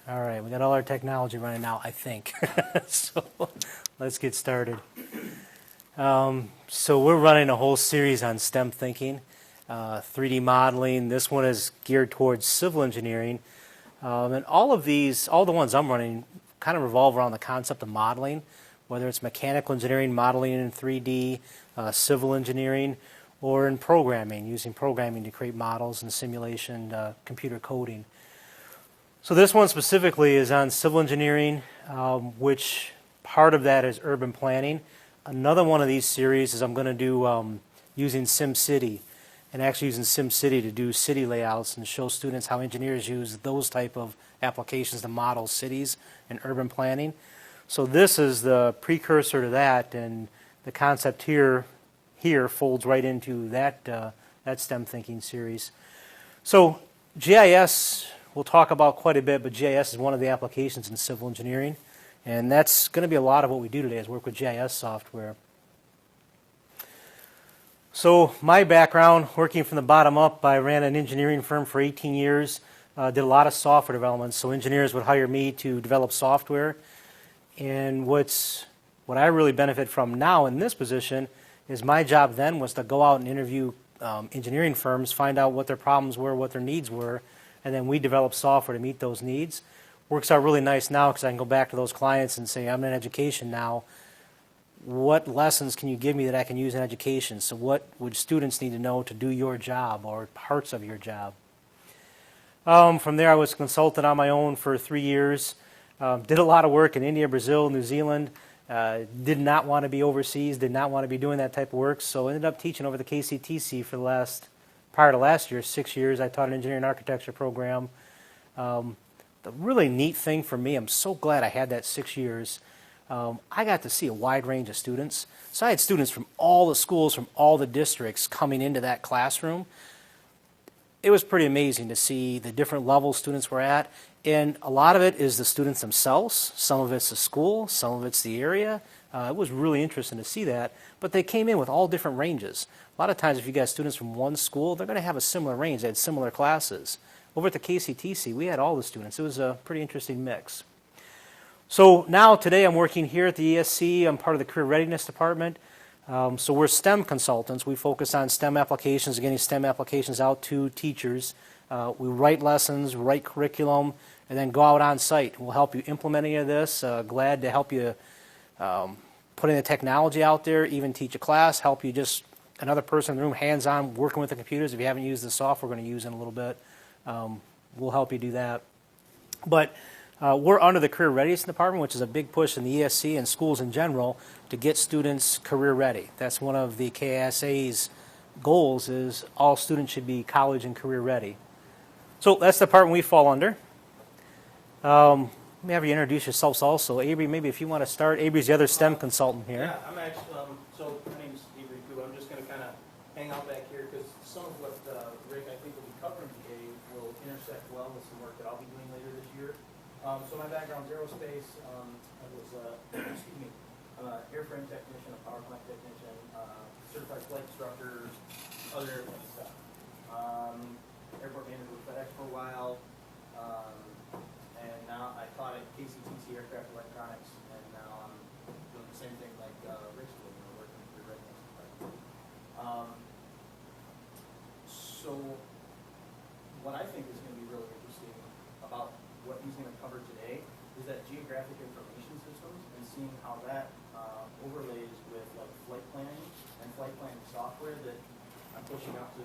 All right, we got all our technology running now, I think. So let's get started. So we're running a whole series on STEM thinking, 3D modeling. This one is geared towards civil engineering. And all of these, all the ones I'm running, kind of revolve around the concept of modeling, whether it's mechanical engineering, modeling in 3D, civil engineering, or in programming, using programming to create models and simulation, computer coding. So this one specifically is on civil engineering, which part of that is urban planning. Another one of these series is I'm going to do using SimCity, and actually using SimCity to do city layouts and show students how engineers use those type of applications to model cities and urban planning. So this is the precursor to that, and the concept here folds right into that STEM thinking series. So GIS we'll talk about quite a bit, but GIS is one of the applications in civil engineering, and that's going to be a lot of what we do today is work with GIS software. So my background, working from the bottom up, I ran an engineering firm for 18 years, did a lot of software development, so engineers would hire me to develop software. And what I really benefit from now in this position is my job then was to go out and interview engineering firms, find out what their problems were, what their needs were, and then we develop software to meet those needs. Works out really nice now because I can go back to those clients and say, I'm in education now. What lessons can you give me that I can use in education? So what would students need to know to do your job or parts of your job? From there, I was a consultant on my own for 3 years. Did a lot of work in India, Brazil, New Zealand. Did not want to be overseas, did not want to be doing that type of work, so ended up teaching over the KCTC for prior to last year, 6 years. I taught an engineering architecture program. The really neat thing for me, I'm so glad I had that 6 years. I got to see a wide range of students. So I had students from all the schools, from all the districts coming into that classroom. It was pretty amazing to see the different levels students were at. And a lot of it is the students themselves. Some of it's the school, some of it's the area. It was really interesting to see that. But they came in with all different ranges. A lot of times if you got students from one school, they're going to have a similar range. They had similar classes. Over at the KCTC, we had all the students. It was a pretty interesting mix. So now today I'm working here at the ESC. I'm part of the Career Readiness Department. So we're STEM consultants. We focus on STEM applications, getting STEM applications out to teachers. We write lessons, write curriculum, and then go out on site. We'll help you implement any of this. Glad to help you putting the technology out there, even teach a class, help you just another person in the room, hands-on, working with the computers. If you haven't used the software we're going to use in a little bit, we'll help you do that. But we're under the Career Readiness Department, which is a big push in the ESC and schools in general to get students career ready. That's one of the KSA's goals is all students should be college and career ready. So that's the department we fall under. Let me have you introduce yourselves also. Avery, maybe if you want to start. Avery's the other STEM consultant here. Yeah, I'm actually, so my name's Avery Koo. I'm just going to kind of hang out back here because some of what Rick, I think, will be covering today will intersect well with some work that I'll be doing later this year. So my background's aerospace. I was, excuse me, I'm an airframe technician, a power plant technician, certified flight instructor, other airplane stuff. Airport manager with FedEx for a while. And now I taught at KCTC Aircraft Electronics, and now I'm doing the same thing like Rick's doing, working with the readiness. So what I think is going to be really interesting about what he's going to cover today is that geographic information systems and seeing how that overlays with like flight planning and flight planning software that I'm pushing out to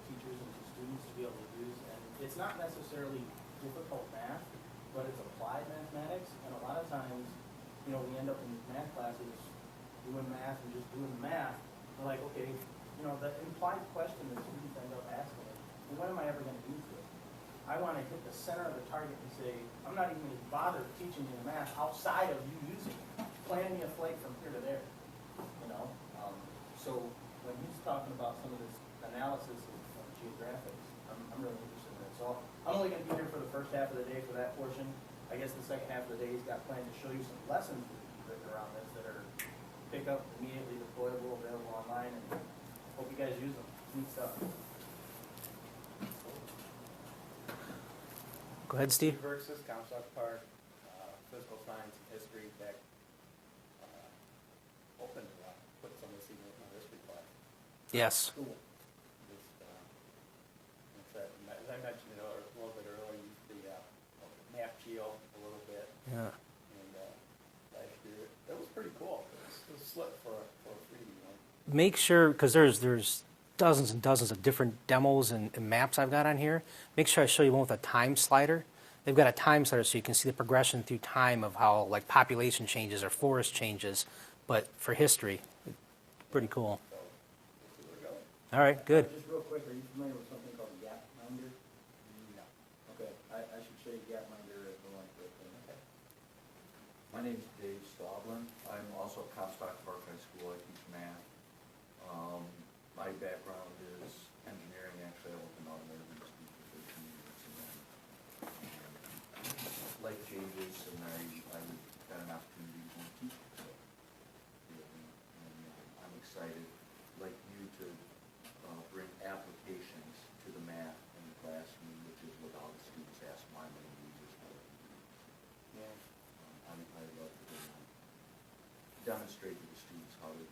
teachers and to students to be able to use. And it's not necessarily difficult math, but it's applied mathematics, and a lot of times, we end up in math classes doing math and just doing math. We're like, okay, the implied question that students end up asking is, well, when am I ever going to use this? I want to hit the center of the target and say, I'm not even going to bother teaching you the math outside of you using it. Plan me a flight from here to there, So when he's talking about some of this analysis of geographics, I'm really interested in it. So I'm only going to be here for the first half of the day for that portion. I guess the second half of the day he's got planned to show you some lessons that are around this that are pick up, immediately deployable, available online, and hope you guys use them. Neat stuff. Go ahead, Steve. Versus Comstock Park, physical science and history back, open to put some of this even in my history class. Yes. Cool. Just, as I mentioned a little bit earlier, the map geo a little bit, Yeah. and last year, that was pretty cool. It was slick for a freebie, you know. Make sure, because there's dozens and dozens of different demos and maps I've got on here. Make sure I show you one with a time slider. They've got a time slider so you can see the progression through time of how like population changes or forest changes, but for history, pretty cool. So, we'll see where it goes. All right, good. Just real quick, are you familiar with something called Gapminder? No. Okay, I should show you Gapminder at the lunch break. Okay. My name's Dave Staublin. I'm also at Comstock Park High School. I teach math. My background is engineering. Actually, I worked in automotive industry for 13 years, and then life changes, and I got an opportunity to teach. So, I'm excited, like you, to bring applications to the math in the classroom, which is what all the students ask my main users how to do. Yeah. I love to demonstrate to the students how to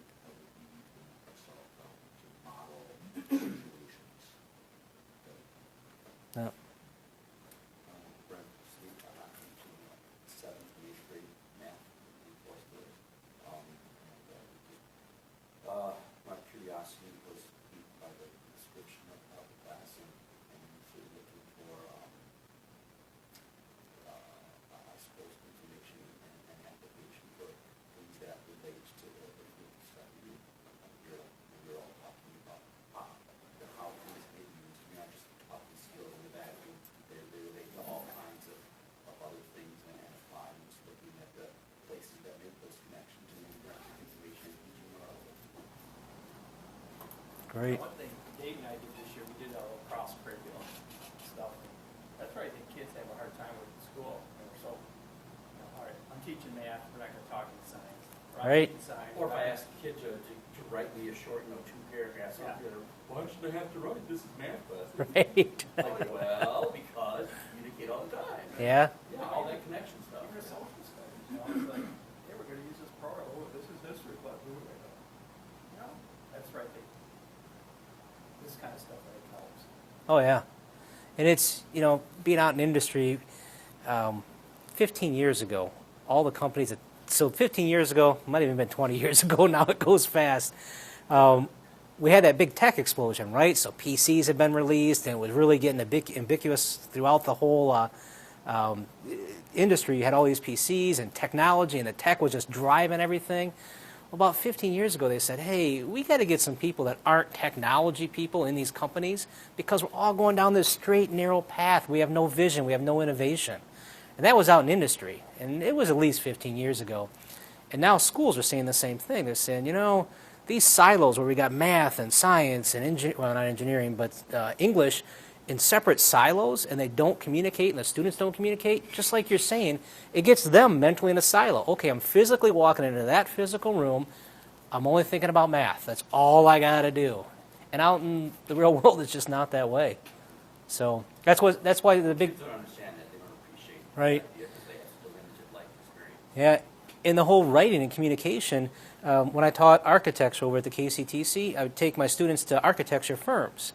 solve problems and model situations. Yeah. Brent, Steve, I'm teaching 7th and 8th grade math in fourth grade. My curiosity was piqued by the description of the class and sort of looking for, I suppose, information and application for things that relates to the field study. You're all talking about how things may be used, not just up the skills and that, they relate to all kinds of other things and apply, and just looking at the places that make those connections and information teaching or other. Great. One thing Dave and I did this year, we did a little cross curriculum stuff. That's where I think kids have a hard time with in school. So, all right, I'm teaching math, we're not going to talk in science. Right. Or if I ask a kid to write me a short, 2 paragraphs, Yeah. why should I have to write? This is math class. Right. Like, well, because you communicate all the time. Yeah. Yeah, all that connection stuff. Even social studies, it's like, hey, we're going to use this program. Oh, this is history class. No, that's right. This kind of stuff really helps. Oh, yeah. And it's, being out in industry, 15 years ago, all the companies that, so 15 years ago, might have even been 20 years ago, now it goes fast. We had that big tech explosion, right? So PCs had been released, and it was really getting ubiquitous throughout the whole industry. You had all these PCs and technology, and the tech was just driving everything. Well, about 15 years ago, they said, hey, we got to get some people that aren't technology people in these companies because we're all going down this straight, narrow path. We have no vision. We have no innovation. And that was out in industry, and it was at least 15 years ago. And now schools are saying the same thing. They're saying, these silos where we got math and science and not engineering, but English in separate silos, and they don't communicate, and the students don't communicate, just like you're saying, it gets them mentally in a silo. Okay, I'm physically walking into that physical room. I'm only thinking about math. That's all I got to do. And out in the real world, it's just not that way. So that's why the big... Kids don't understand that. They don't appreciate Right. the idea because they have such a limited life experience. Yeah, in the whole writing and communication, when I taught architecture over at the KCTC, I would take my students to architecture firms.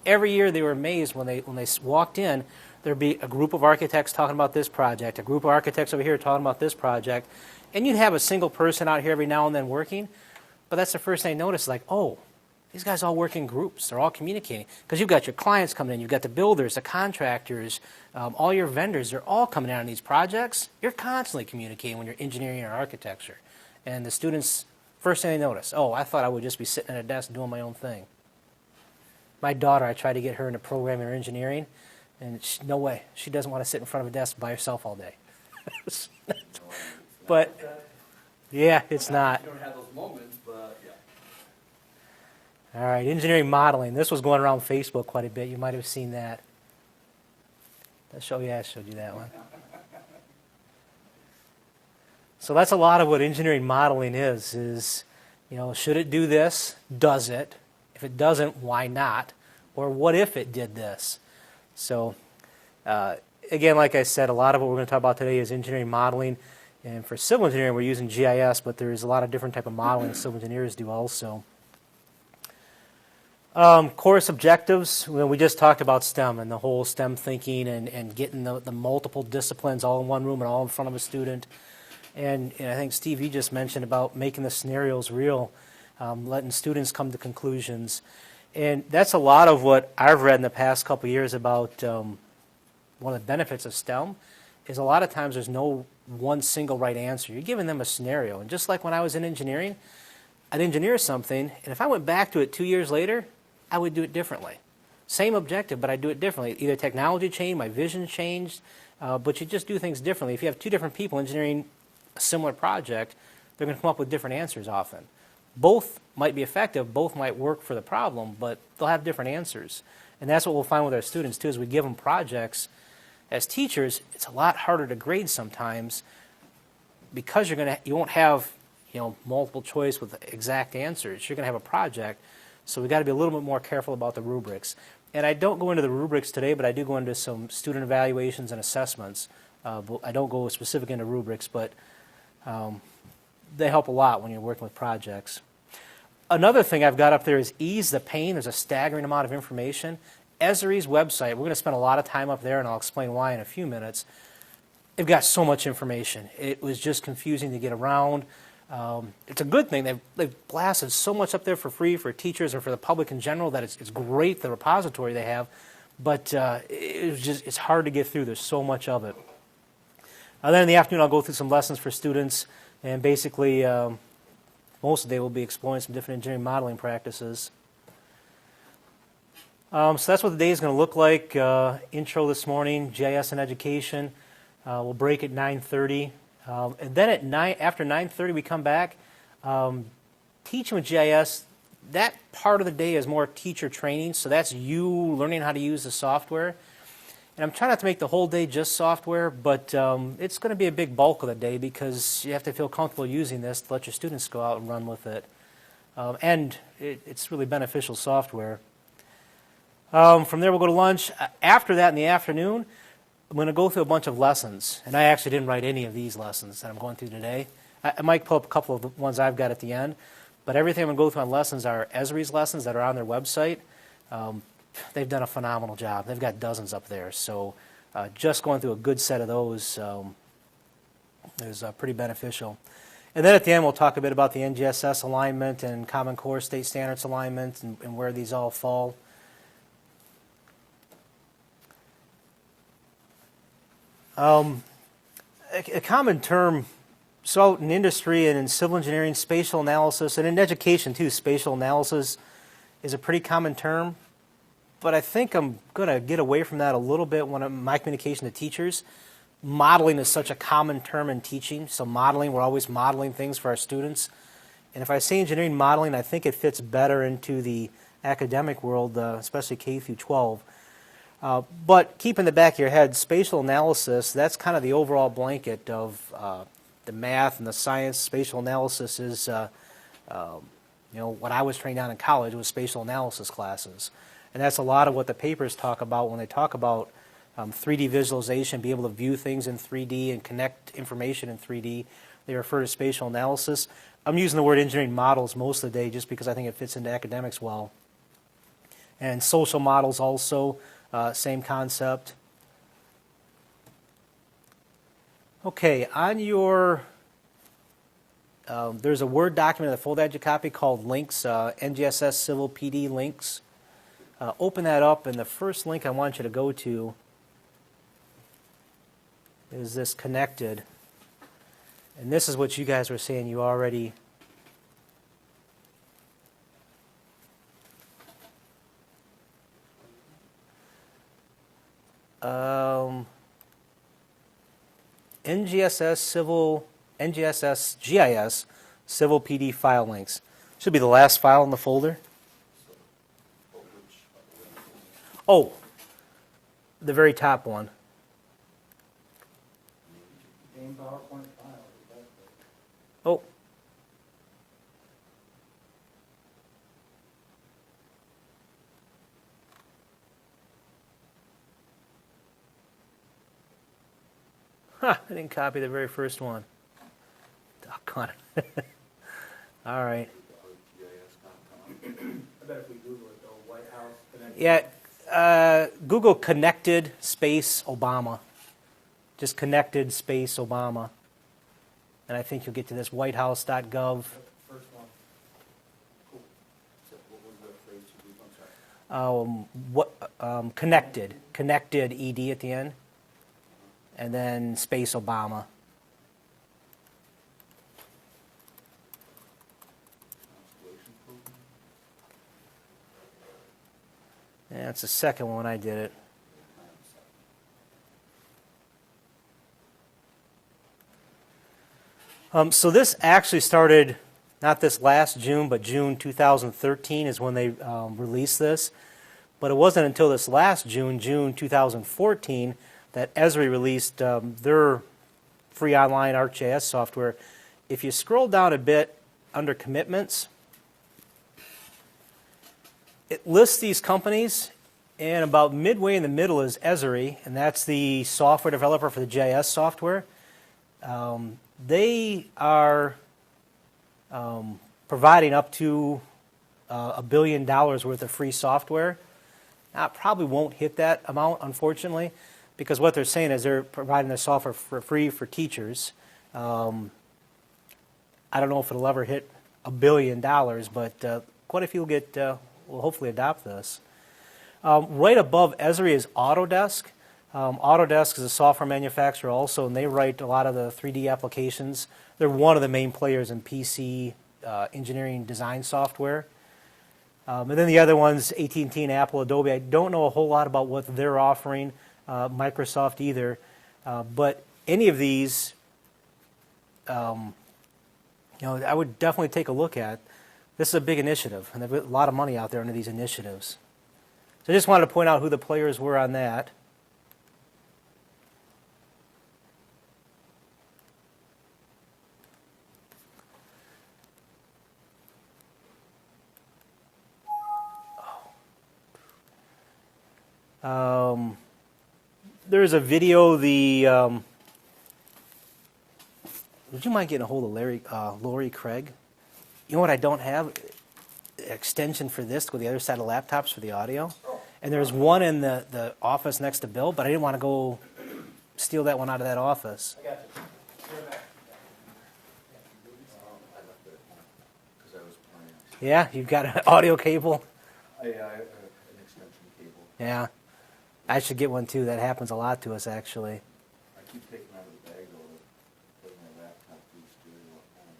Every year they were amazed when they walked in, there'd be a group of architects talking about this project, a group of architects over here talking about this project, and you'd have a single person out here every now and then working, but that's the first thing I noticed, like, oh, these guys all work in groups. They're all communicating. Because you've got your clients coming in, you've got the builders, the contractors, all your vendors, they're all coming out on these projects. You're constantly communicating when you're engineering or architecture. And the students, first thing they notice, oh, I thought I would just be sitting at a desk doing my own thing. My daughter, I tried to get her into programming or engineering, and no way. She doesn't want to sit in front of a desk by herself all day. But, yeah, it's not. You don't have those moments, but yeah. All right, engineering modeling. This was going around Facebook quite a bit. You might have seen that. I showed you that one. So that's a lot of what engineering modeling is, should it do this? Does it? If it doesn't, why not? Or what if it did this? So again, like I said, a lot of what we're going to talk about today is engineering modeling. And for civil engineering, we're using GIS, but there's a lot of different type of modeling that civil engineers do also. Course objectives, well, we just talked about STEM and the whole STEM thinking and getting the multiple disciplines all in one room and all in front of a student. And I think, Steve, you just mentioned about making the scenarios real, letting students come to conclusions. And that's a lot of what I've read in the past couple of years about one of the benefits of STEM is a lot of times there's no one single right answer. You're giving them a scenario. And just like when I was in engineering, I'd engineer something, and if I went back to it 2 years later, I would do it differently. Same objective, but I'd do it differently. Either technology changed, my vision changed, but you just do things differently. If you have two different people engineering a similar project, they're going to come up with different answers often. Both might be effective, both might work for the problem, but they'll have different answers. And that's what we'll find with our students too, as we give them projects. As teachers, it's a lot harder to grade sometimes because you won't have multiple choice with exact answers. You're going to have a project. So we've got to be a little bit more careful about the rubrics. And I don't go into the rubrics today, but I do go into some student evaluations and assessments. But I don't go specific into rubrics, but they help a lot when you're working with projects. Another thing I've got up there is ease the pain. There's a staggering amount of information. Esri's website, we're going to spend a lot of time up there, and I'll explain why in a few minutes. They've got so much information. It was just confusing to get around. It's a good thing. They've blasted so much up there for free for teachers or for the public in general that it's great, the repository they have, but it's hard to get through. There's so much of it. Then in the afternoon, I'll go through some lessons for students, and basically most of the day we'll be exploring some different engineering modeling practices. So that's what the day is going to look like. Intro this morning, GIS and education. We'll break at 9:30. And then after 9:30, we come back. Teaching with GIS, that part of the day is more teacher training. So that's you learning how to use the software. And I'm trying not to make the whole day just software, but it's going to be a big bulk of the day because you have to feel comfortable using this to let your students go out and run with it. And it's really beneficial software. From there, we'll go to lunch. After that, in the afternoon, I'm going to go through a bunch of lessons. And I actually didn't write any of these lessons that I'm going through today. I might pull up a couple of the ones I've got at the end. But everything I'm going to go through on lessons are Esri's lessons that are on their website. They've done a phenomenal job. They've got dozens up there. So just going through a good set of those is pretty beneficial. And then at the end, we'll talk a bit about the NGSS alignment and Common Core State Standards alignment and where these all fall. A common term, so out in industry and in civil engineering, spatial analysis, and in education too, spatial analysis is a pretty common term. But I think I'm going to get away from that a little bit when my communication to teachers. Modeling is such a common term in teaching. So modeling, we're always modeling things for our students. And if I say engineering modeling, I think it fits better into the academic world, especially K through 12. But keep in the back of your head, spatial analysis, that's kind of the overall blanket of the math and the science. Spatial analysis is, what I was trained on in college was spatial analysis classes. And that's a lot of what the papers talk about when they talk about 3D visualization, be able to view things in 3D and connect information in 3D. They refer to spatial analysis. I'm using the word engineering models most of the day just because I think it fits into academics well. And social models also. Same concept. Okay, on your, there's a Word document in the folder that you copy called links, NGSS Swivl PD links. Open that up, and the first link I want you to go to is this connected. And this is what you guys were saying you already NGSS GIS Swivl PD file links. Should be the last file in the folder. Oh, the very top one. Game PowerPoint file. Oh. Ha! I didn't copy the very first one. Doggone it. All right. RGIS.com. I bet if we Google it though, White House connected. Yeah, Google connected space Obama. Just connected space Obama. And I think you'll get to this whitehouse.gov. That's the first one. Cool. So what was the phrase you used? I'm sorry. Connected, ED at the end. And then space Obama. Constellation program? Yeah, that's the second one I did it. So this actually started, not this last June, but June 2013 is when they released this. But it wasn't until this last June, June 2014, that Esri released their free online ArcGIS software. If you scroll down a bit under commitments, it lists these companies, and about midway in the middle is Esri, and that's the software developer for the GIS software. They are providing up to $1 billion worth of free software. Now, it probably won't hit that amount, unfortunately, because what they're saying is they're providing their software for free for teachers. I don't know if it'll ever hit $1 billion, but quite a few will hopefully adopt this. Right above Esri is Autodesk. Autodesk is a software manufacturer also, and they write a lot of the 3D applications. They're one of the main players in PC engineering design software. And then the other ones, AT&T and Apple, Adobe. I don't know a whole lot about what they're offering, Microsoft either. But any of these, I would definitely take a look at. This is a big initiative, and there's a lot of money out there under these initiatives. So I just wanted to point out who the players were on that. There's a video. Would you mind getting a hold of Lori Craig? You know what I don't have? Extension for this to go to the other side of laptops for the audio. And there's one in the office next to Bill, but I didn't want to go steal that one out of that office. I got you. You're back. I left it because I was playing. Yeah, you've got an audio cable. I have an extension cable. Yeah, I should get one too. That happens a lot to us, actually. I keep taking out of the bag though to play my laptop through stereo at home,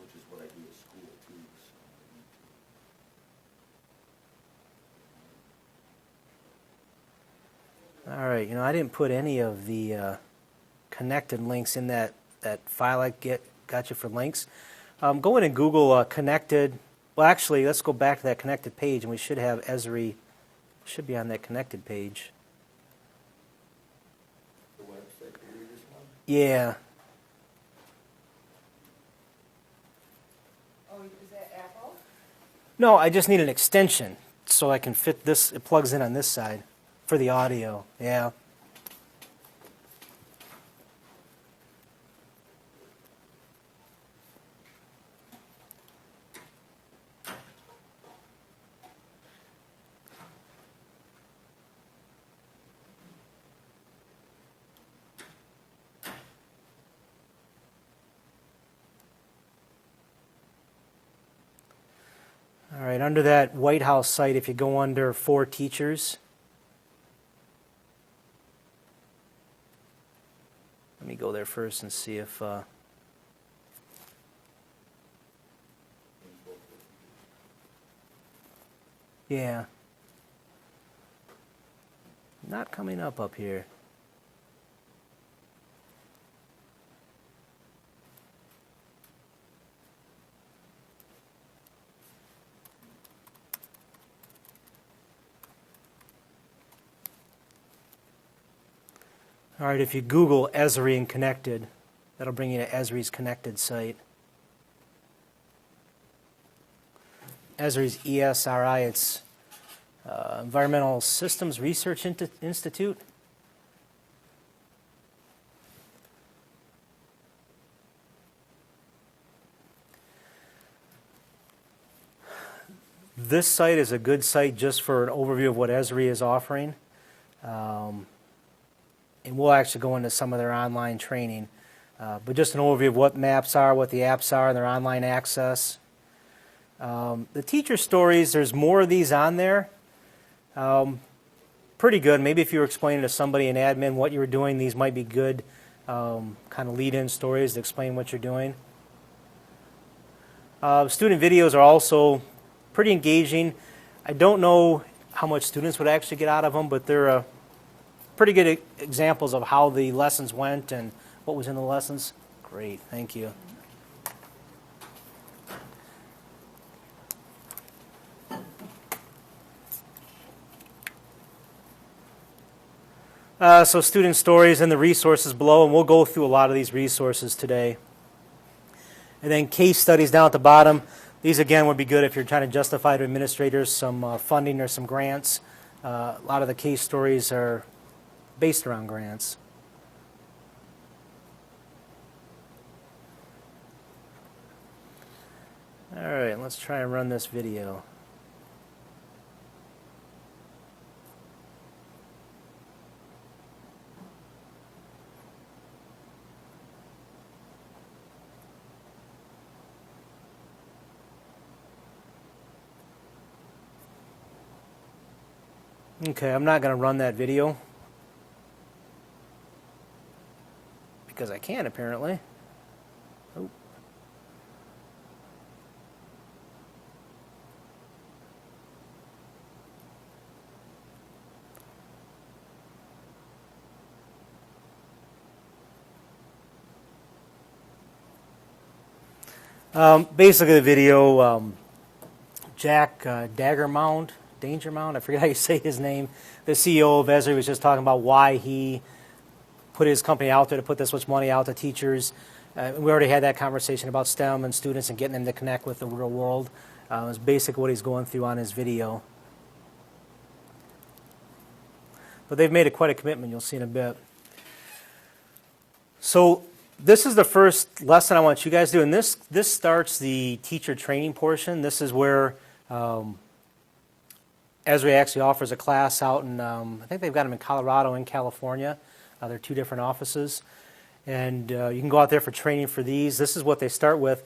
which is what I do at school too. So I need to. All right, I didn't put any of the connected links in that file I got you for links. Go in and Google connected. Well, actually, let's go back to that connected page, and we should have Esri. Should be on that connected page. The website that you just want? Yeah. Oh, is that Apple? No, I just need an extension so I can fit this. It plugs in on this side for the audio. Yeah. All right, under that White House site, if you go under For Teachers, let me go there first and see if, yeah, not coming up here. All right, if you Google Esri and Connected, that'll bring you to Esri's Connected site. Esri's ESRI, it's Environmental Systems Research Institute. this site is a good site just for an overview of what Esri is offering. And we'll actually go into some of their online training. But just an overview of what maps are, what the apps are, and their online access. The teacher stories, there's more of these on there. Pretty good. Maybe if you were explaining to somebody in admin what you were doing, these might be good kind of lead-in stories to explain what you're doing. Student videos are also pretty engaging. I don't know how much students would actually get out of them, but they're pretty good examples of how the lessons went and what was in the lessons. Great, thank you. So student stories and the resources below, and we'll go through a lot of these resources today. And then case studies down at the bottom. These, again, would be good if you're trying to justify to administrators some funding or some grants. A lot of the case stories are based around grants. All right, let's try and run this video. Okay, I'm not going to run that video because I can apparently. Oh. Basically the video, Jack Dangermount, I forget how you say his name, the CEO of Esri was just talking about why he put his company out there to put this much money out to teachers. We already had that conversation about STEM and students and getting them to connect with the real world. It was basically what he's going through on his video. But they've made quite a commitment, you'll see in a bit. So this is the first lesson I want you guys to do, and this starts the teacher training portion. This is where Esri actually offers a class out in, I think they've got them in Colorado and California. They're two different offices. And you can go out there for training for these. This is what they start with.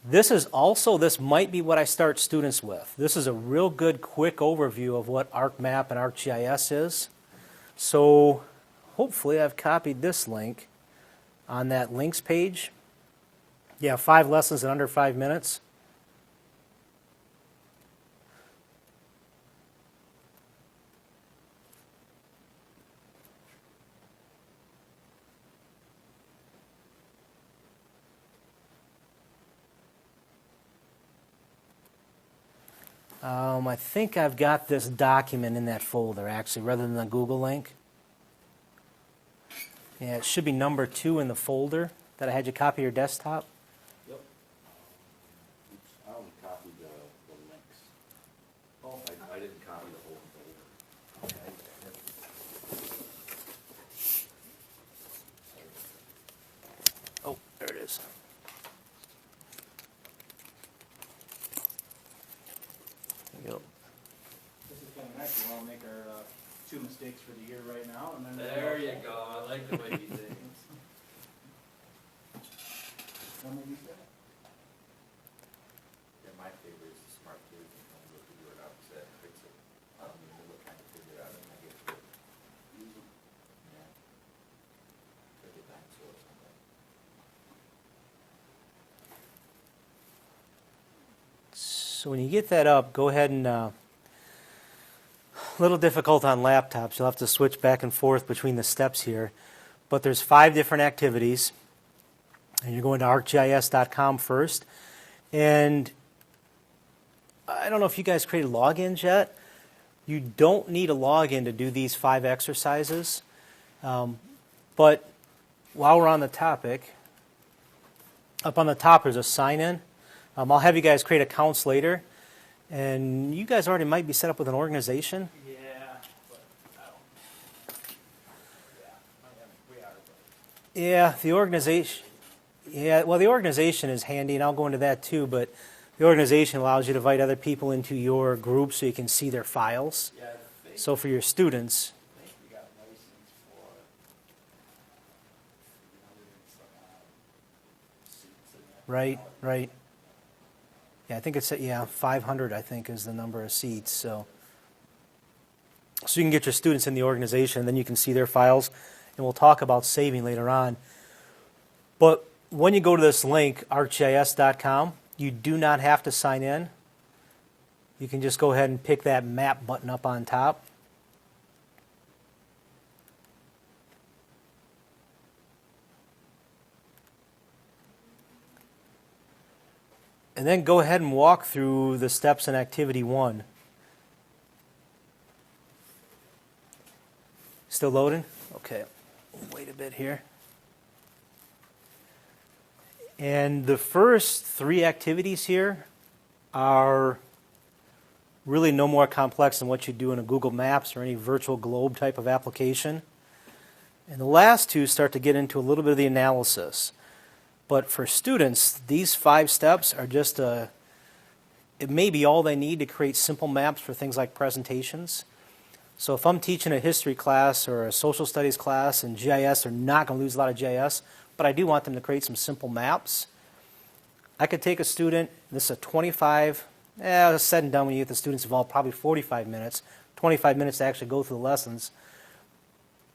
This might be what I start students with. This is a real good quick overview of what ArcMap and ArcGIS is. So hopefully I've copied this link on that links page. Yeah, 5 lessons in under 5 minutes. I think I've got this document in that folder, actually, rather than the Google link. Yeah, it should be number 2 in the folder that I had you copy your desktop. Yep. Oops, I only copied the links. Oh, I didn't copy the whole folder. Okay. Oh, there it is. There you go. This is kind of nice. We want to make our 2 mistakes for the year right now, and then There you go. I like the way you think. When will you say? Yeah, my favorite is the smart kids and tell them what to do it upset, fix it. I don't even look kind of figure it out and I get to use them. Yeah. Like a dinosaur or something. So when you get that up, go ahead and, a little difficult on laptops. You'll have to switch back and forth between the steps here. But there's 5 different activities. And you're going to arcgis.com first. And I don't know if you guys created logins yet. You don't need a login to do these 5 exercises. But while we're on the topic, up on the top there's a sign-in. I'll have you guys create accounts later. And you guys already might be set up with an organization. Yeah, but I don't. Yeah, we are. Yeah, the organization. Yeah, well, the organization is handy, and I'll go into that too. But The organization allows you to invite other people into your group so you can see their files. Yeah, I think, So for your students, I think we got licensed for, seats in that. right, right. Yeah, I think it's, 500, I think, is the number of seats. So you can get your students in the organization, and then you can see their files, and we'll talk about saving later on. But when you go to this link, arcgis.com, you do not have to sign in. You can just go ahead and pick that map button up on top. And then go ahead and walk through the steps in Activity 1. Still loading? Okay. Wait a bit here. And the first 3 activities here are really no more complex than what you do in a Google Maps or any virtual globe type of application. And the last 2 start to get into a little bit of the analysis. But for students, these 5 steps are just it may be all they need to create simple maps for things like presentations. So if I'm teaching a history class or a social studies class and GIS, they're not going to lose a lot of GIS, but I do want them to create some simple maps. I could take a student, this is a 25, said and done when you get the students involved, probably 45 minutes, 25 minutes to actually go through the lessons.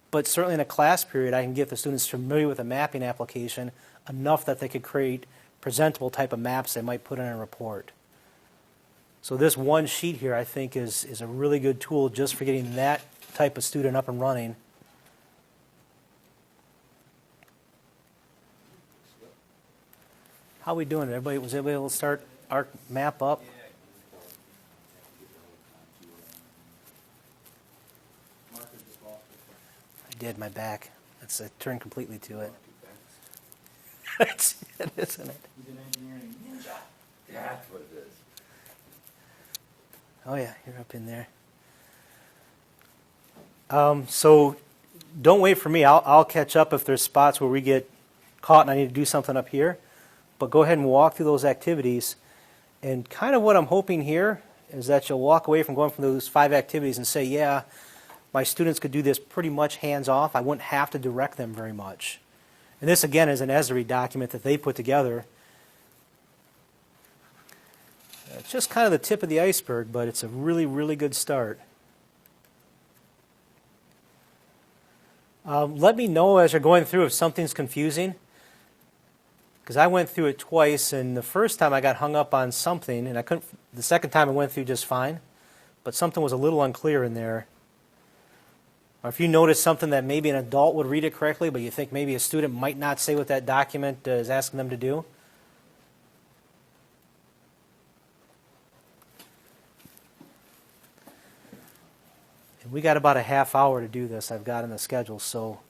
But certainly in a class period, I can get the students familiar with a mapping application enough that they could create presentable type of maps they might put in a report. So this one sheet here, I think, is a really good tool just for getting that type of student up and running. How are we doing? Was everybody able to start our map up? Mark is just lost it. I did, my back. I turned completely to it. That's it, isn't it? He's an engineering ninja. That's what it is. Oh yeah, you're up in there. So don't wait for me. I'll catch up if there's spots where we get caught and I need to do something up here. But go ahead and walk through those activities. And kind of what I'm hoping here is that you'll walk away from going from those 5 activities and say, yeah, my students could do this pretty much hands-off. I wouldn't have to direct them very much. And this, again, is an Esri document that they put together. It's just kind of the tip of the iceberg, but it's a really, really good start. Let me know as you're going through if something's confusing, because I went through it twice, and the first time I got hung up on something, and I couldn't. The second time I went through just fine, but something was a little unclear in there. Or if you notice something that maybe an adult would read it correctly, but you think maybe a student might not say what that document is asking them to do. And we got about a half hour to do this, I've got in the schedule, so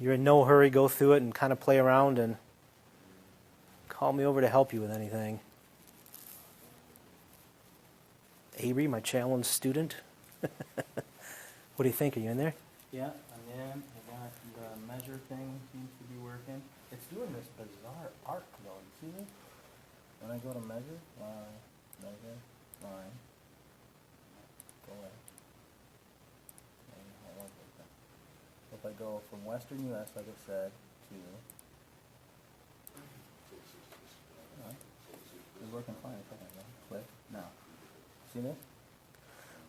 you're in no hurry. Go through it and kind of play around and call me over to help you with anything. Avery, my challenged student. What do you think? Are you in there? Yeah, I'm in. I got the measure thing seems to be working. It's doing this bizarre arc though. You see this? When I go to measure, measure, line, go away. And I want that. So if I go from Western U.S., like I said, to it's working fine. A second ago. Click now. See this?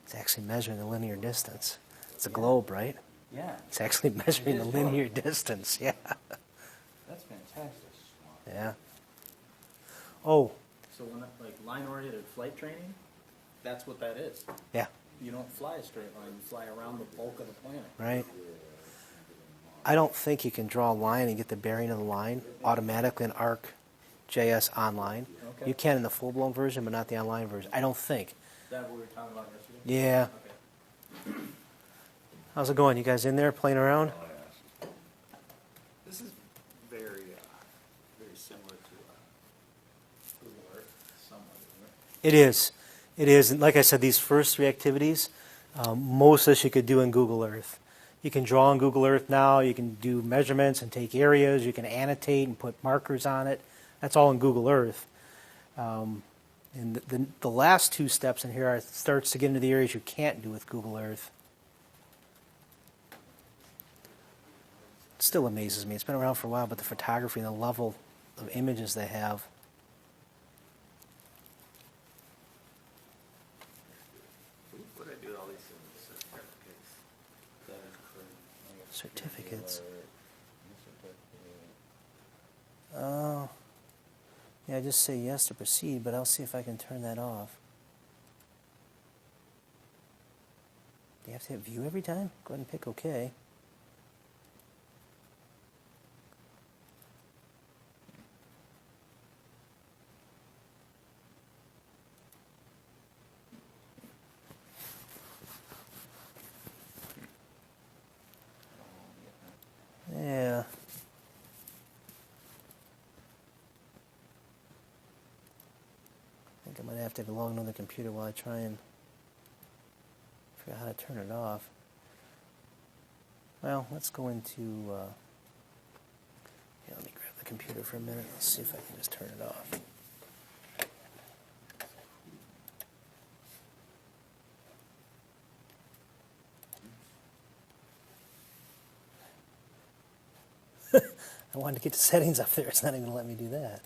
It's actually measuring the linear distance. It's a globe, right? Yeah. It's actually measuring the linear distance. Yeah. That's fantastic. Yeah. Oh, So when like line-oriented flight training, that's what that is. yeah. You don't fly a straight line. You fly around the bulk of the planet. Right. I don't think you can draw a line and get the bearing of the line automatically in ArcGIS Online. Okay. You can in the full-blown version, but not the online version. I don't think. Is that what we were talking about yesterday? Yeah. Okay. How's it going? You guys in there playing around? This is very, very similar to Google Earth, somewhat, isn't it? It is. It is. And like I said, these first 3 activities, most of this you could do in Google Earth. You can draw in Google Earth now. You can do measurements and take areas. You can annotate and put markers on it. That's all in Google Earth. And the last two steps in here starts to get into the areas you can't do with Google Earth. It still amazes me. It's been around for a while, but the photography and the level of images they have. What do I do with all these certificates? Certificates. Oh, yeah, just say yes to proceed, but I'll see if I can turn that off. Do you have to hit view every time? Go ahead and pick OK. Yeah. I think I might have to log into the computer while I try and figure out how to turn it off. Well, let's go into... yeah, let me grab the computer for a minute. Let's see if I can just turn it off. I wanted to get the settings up there. It's not even going to let me do that.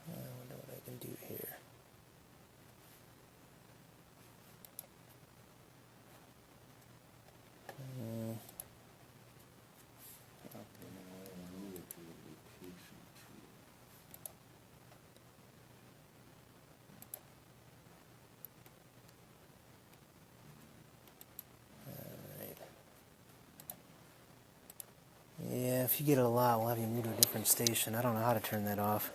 I wonder what I can do here. Yeah, if you get it a lot, we'll have you move to a different station. I don't know how to turn that off.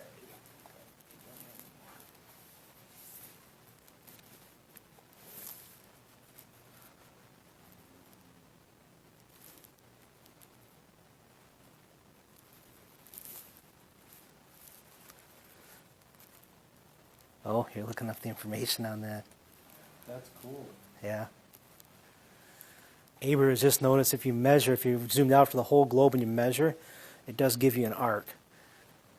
Oh, you're looking up the information on that. That's cool. Yeah. Aber has just noticed if you measure, if you zoomed out for the whole globe and you measure, it does give you an arc.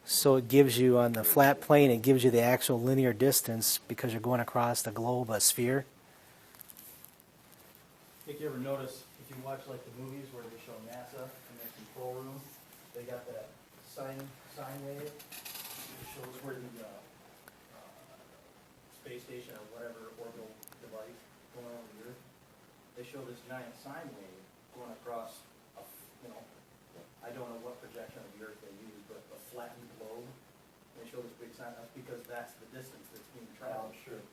So it gives you, on the flat plane, it gives you the actual linear distance because you're going across the globe, a sphere. If you ever notice, if you watch like the movies where they show NASA in their control room, they got that sine wave. It shows where the space station or whatever orbital device going over the Earth. They show this giant sine wave going across, I don't know what projection of the Earth they use, but a flattened globe. They show this big sine. That's because that's the distance that's being traveled. Oh, sure.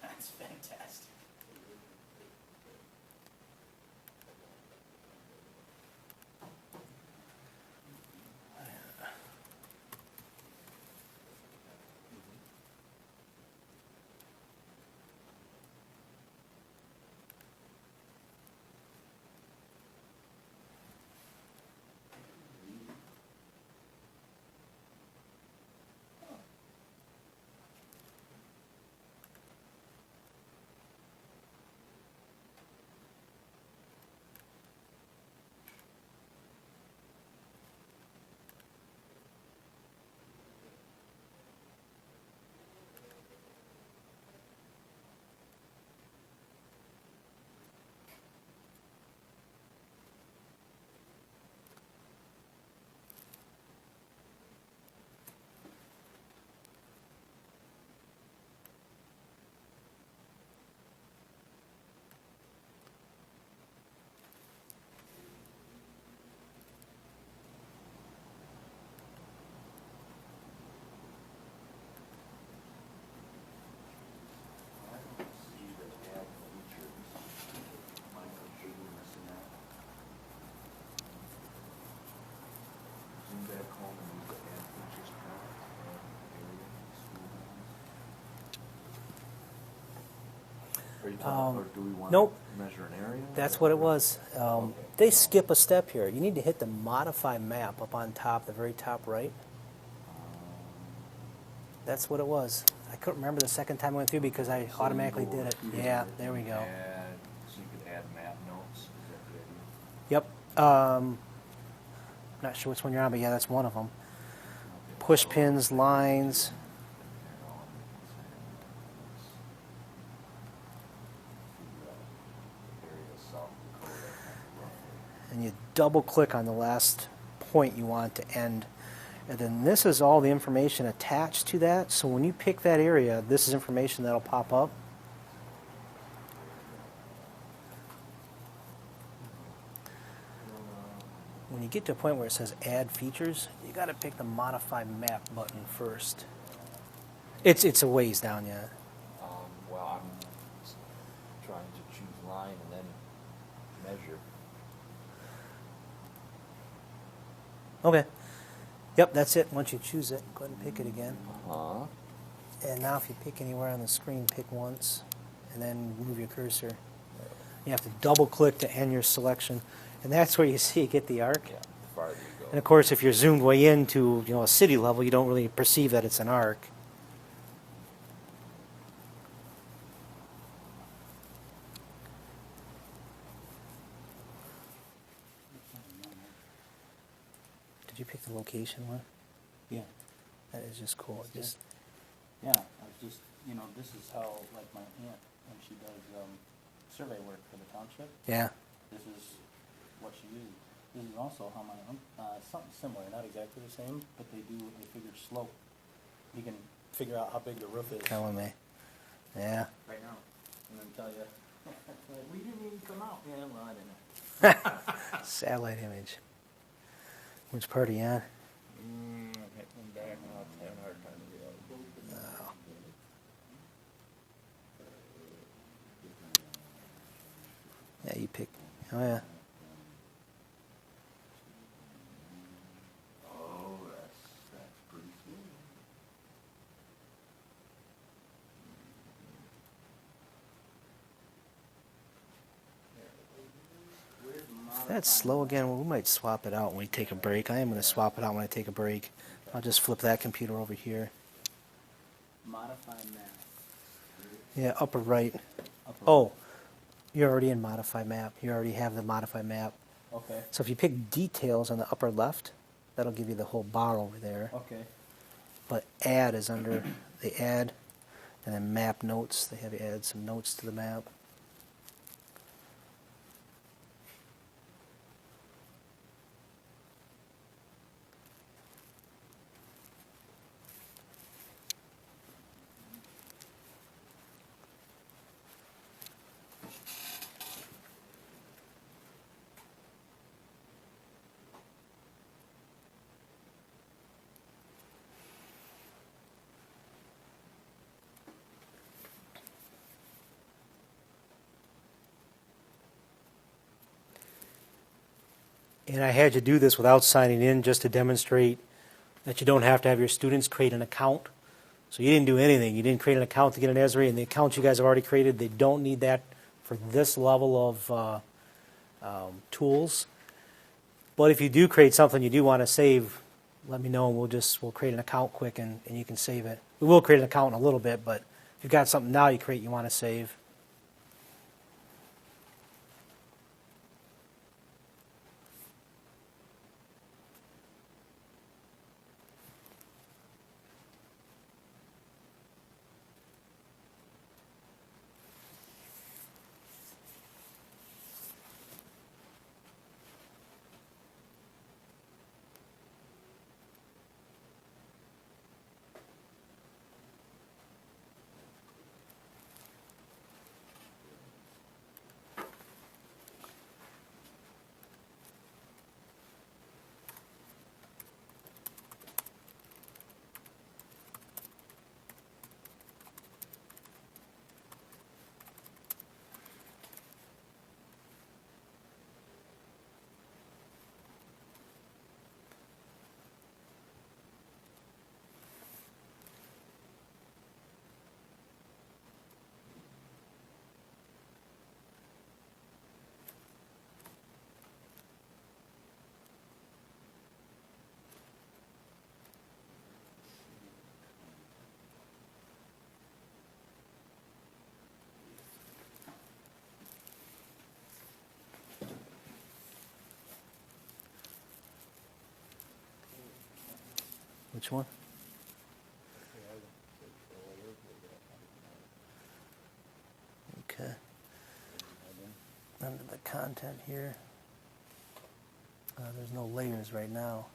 That's fantastic. Are you talking, or do we want Nope. to measure an area? That's what it was. They skip a step here. You need to hit the modify map up on top, the very top right. that's what it was. I couldn't remember the second time I went through because I So you automatically go did it. here Yeah, there we go. and so you could add map notes, is that the idea? Yep. Not sure which one you're on, but yeah, that's one of them. Okay, Push so pins, I lines. can do all the area South Dakota, kind of roughly. And you double click on the last point you want to end. And then this is all the information attached to that. So when you pick that area, this is information that'll pop up. When you get to a point where it says add features, you got to pick the modify map button first. It's a ways down yet. Well, I'm trying to choose line and then measure. Okay. Yep, that's it. Once you choose it, go ahead and pick it again. Uh-huh. And now if you pick anywhere on the screen, pick once, and then move your cursor. You have to double click to end your selection. And that's where you see get the arc. Yeah, the farther you go. And of course, if you're zoomed way into a city level, you don't really perceive that it's an arc. Did you pick the location one? Yeah. That is just cool. It just Yeah, I was just, this is how, like, my aunt, when she does survey work for the township, yeah. this is what she uses. This is also how my something similar, not exactly the same, but they figure slope. You can figure out how big the roof is Telling me. Yeah. right now, and then tell you, we didn't even come out. Yeah, well, I didn't. Satellite image. Which part are you on? Hitting back, I'll have a hard time to get out. Oh. Yeah, you pick. Oh yeah. Oh, that's pretty cool. If that's slow again, well, we might swap it out when we take a break. I am going to swap it out when I take a break. I'll just flip that computer over here. Modify map. Yeah, upper right. Upper Oh, you're already in modify map. You already have the modify map. Okay. So if you pick details on the upper left, that'll give you the whole bar over there. Okay. But add is under the add, and then map notes. They have you add some notes to the map. And I had you do this without signing in just to demonstrate that you don't have to have your students create an account. So you didn't do anything. You didn't create an account to get an Esri, and the account you guys have already created, they don't need that for this level of tools. But if you do create something you do want to save, let me know, and we'll create an account quick, and you can save it. We will create an account in a little bit, but if you've got something now you want to save. Which one? Okay. Under the content here, there's no layers right now.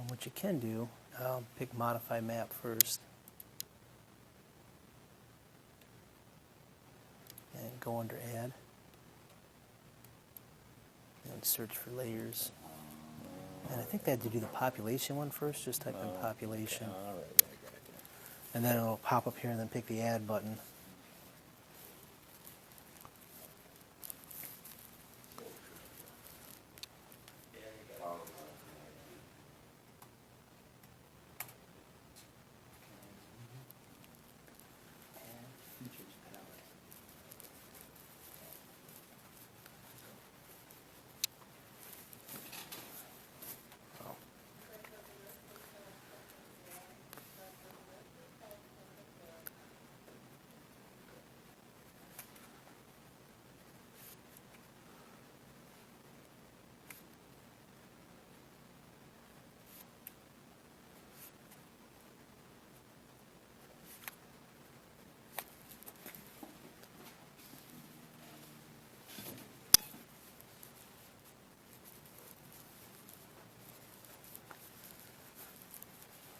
What you can do, I'll pick modify map first. And go under add. And search for layers. And I think they had to do the population one first. Just type in population. All right, I got you. And then it'll pop up here and then pick the add button.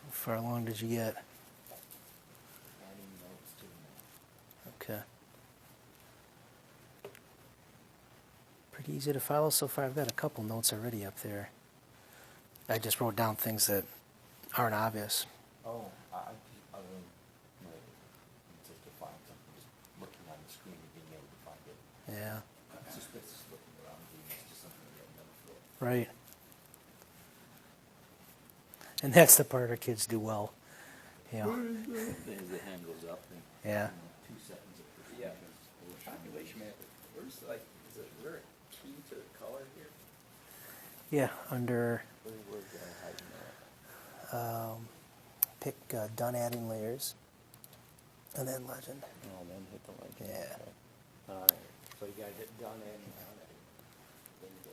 How far along did you get? Adding notes to the map. Okay. Pretty easy to follow so far. I've got a couple notes already up there. I just wrote down things that aren't obvious. Oh, other than, just to find something, just looking on the screen and being able to find it. Yeah, It's just looking around, it's just something that I've never felt. right. And that's the part our kids do well. You know, The hand goes up and. yeah. 2 seconds of Yeah. percentage. Population map, where's like, is there a key to the color here? Yeah, under Where's that hiding at? pick done adding layers, and then legend. Oh, then hit the link. Yeah. Okay. All right, so you gotta hit done and done it. Then you go.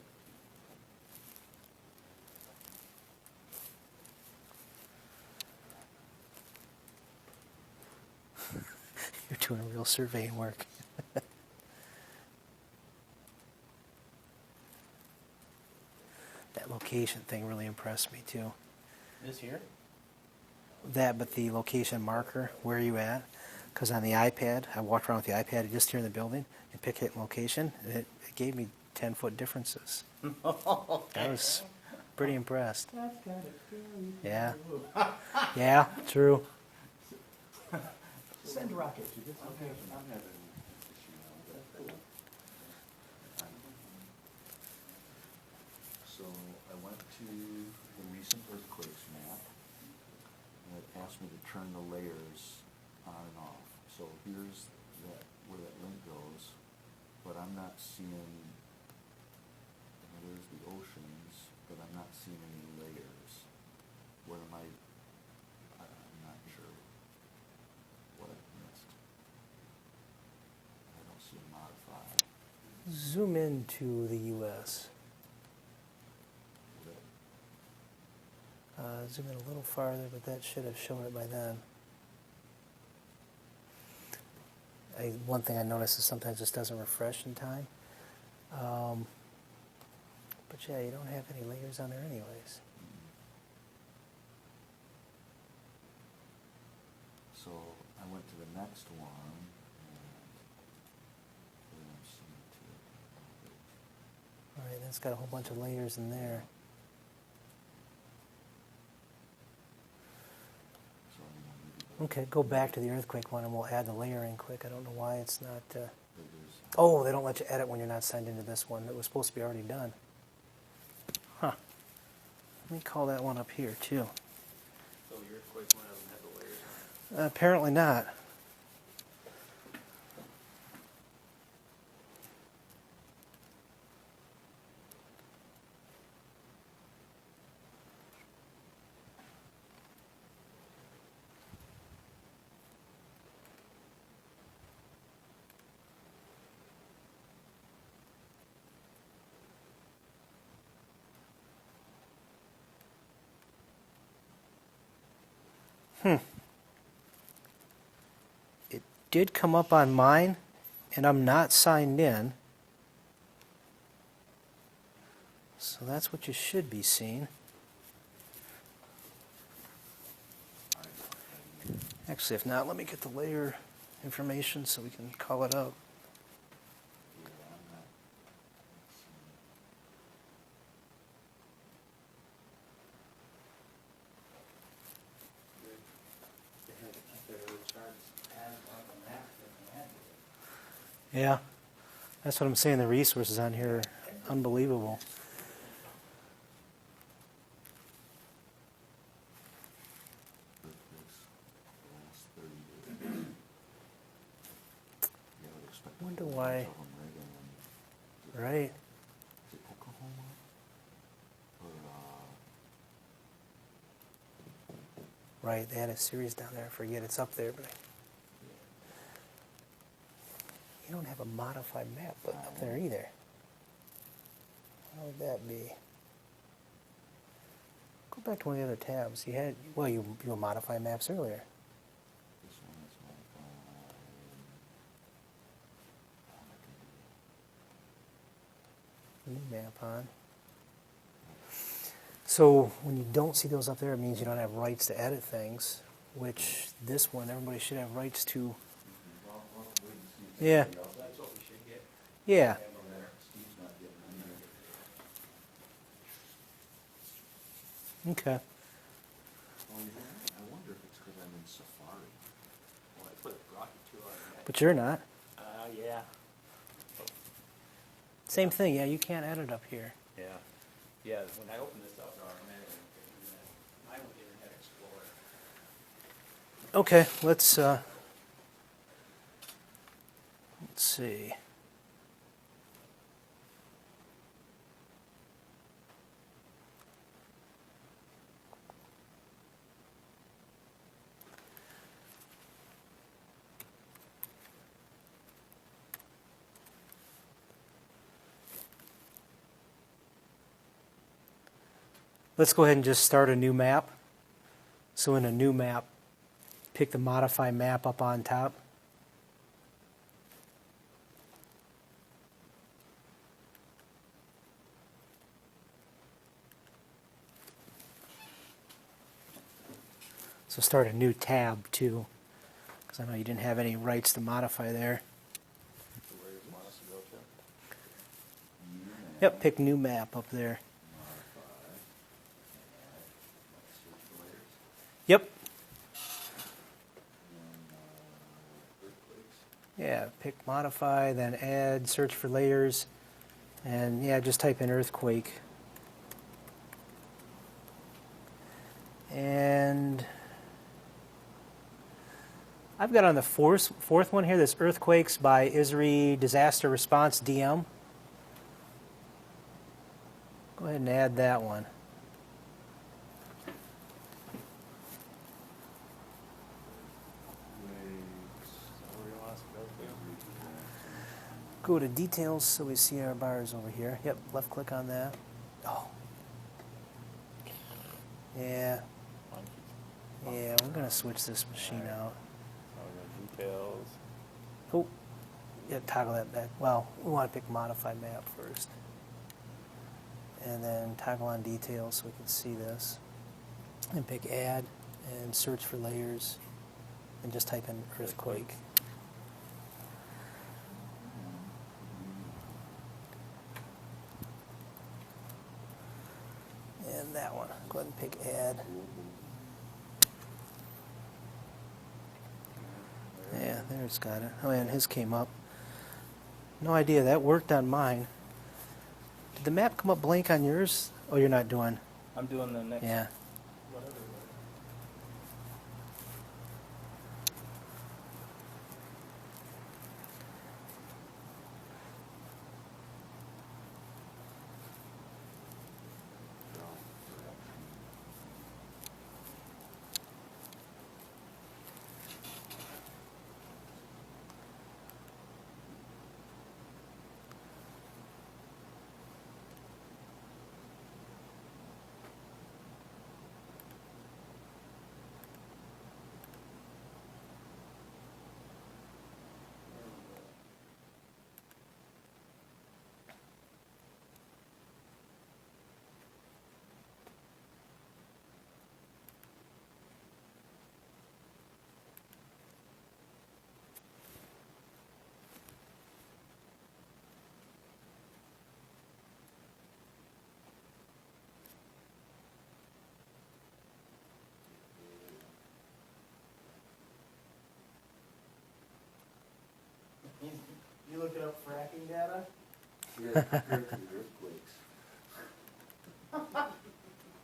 You're doing real surveying work. That location thing really impressed me too. This here? That, but the location marker, where are you at? Because on the iPad, I walked around with the iPad just here in the building and pick hit location, and it gave me 10-foot differences. I was pretty impressed. That's kind of scary. Yeah. Yeah, true. Send rocket. I'm having an issue now, but. So I went to the recent earthquakes map, and it asked me to turn the layers on and off. So here's that, where that link goes, but I'm not seeing, there's the oceans, but I'm not seeing any layers. What am I'm not sure what I've missed. I don't see a modify. Zoom into the U.S. Zoom in a little farther, but that should have shown it by then. One thing I noticed is sometimes this doesn't refresh in time. But yeah, you don't have any layers on there anyways. So I went to the next one, and I'm seeing All right, that's got a whole bunch of layers in there. so I'm gonna maybe Okay, go back to the earthquake one and we'll add the layering quick. I don't know why it's not... there's Oh, they don't let you edit when you're not signed into this one. It was supposed to be already done. Huh. Let me call that one up here, too. So your earthquake one doesn't have the layers on it. Apparently not. did come up on mine, and I'm not signed in. So that's what you should be seeing. Actually, if not, let me get the layer information so we can call it up. Yeah, that's what I'm saying. The resources on here are unbelievable. Wonder why. Right. Right, they had a series down there. I forget it's up there, but you don't have a modified map up there either. How would that be? Go back to one of the other tabs. You had, well, you were modify maps earlier. New map on. So when you don't see those up there, it means you don't have rights to edit things, which this one, everybody should have rights to. Yeah. That's what we should get. Yeah. Steve's not getting in there. Okay. Oh, yeah. I wonder if it's because I'm in Safari. Well, I put Rocky 2 on that. But you're not. Yeah. Same thing. Yeah, you can't edit up here. Yeah. Yeah, when I open this up, it automatically do that. Mine with Internet Explorer. Okay, let's see. Let's go ahead and just start a new map. So in a new map, pick the modify map up on top. So start a new tab too, because I know you didn't have any rights to modify there. So where does it want us to go to? Yep, pick new map up there. Modify. Let's search for layers. Yep. And earthquakes. Yeah, pick modify, then add, search for layers, and yeah, just type in earthquake. And I've got on the fourth one here, this Earthquakes by ISRI Disaster Response DM. Go ahead and add that one. Earthquakes. Where do you want us to go to? Go to details so we see our bars over here. Yep, left click on that. Oh. Yeah, yeah, we're going to switch this machine out. Details. Oh, yeah, toggle that back. Well, we want to pick modify map first. And then toggle on details so we can see this. And pick add and search for layers and just type in earthquake. And that one. Go ahead and pick add. Yeah, there it's got it. Oh, and his came up. No idea. That worked on mine. Did the map come up blank on yours? Oh, you're not doing. I'm doing the next. Yeah. Whatever. looking up fracking data. Yeah, compared to the earthquakes.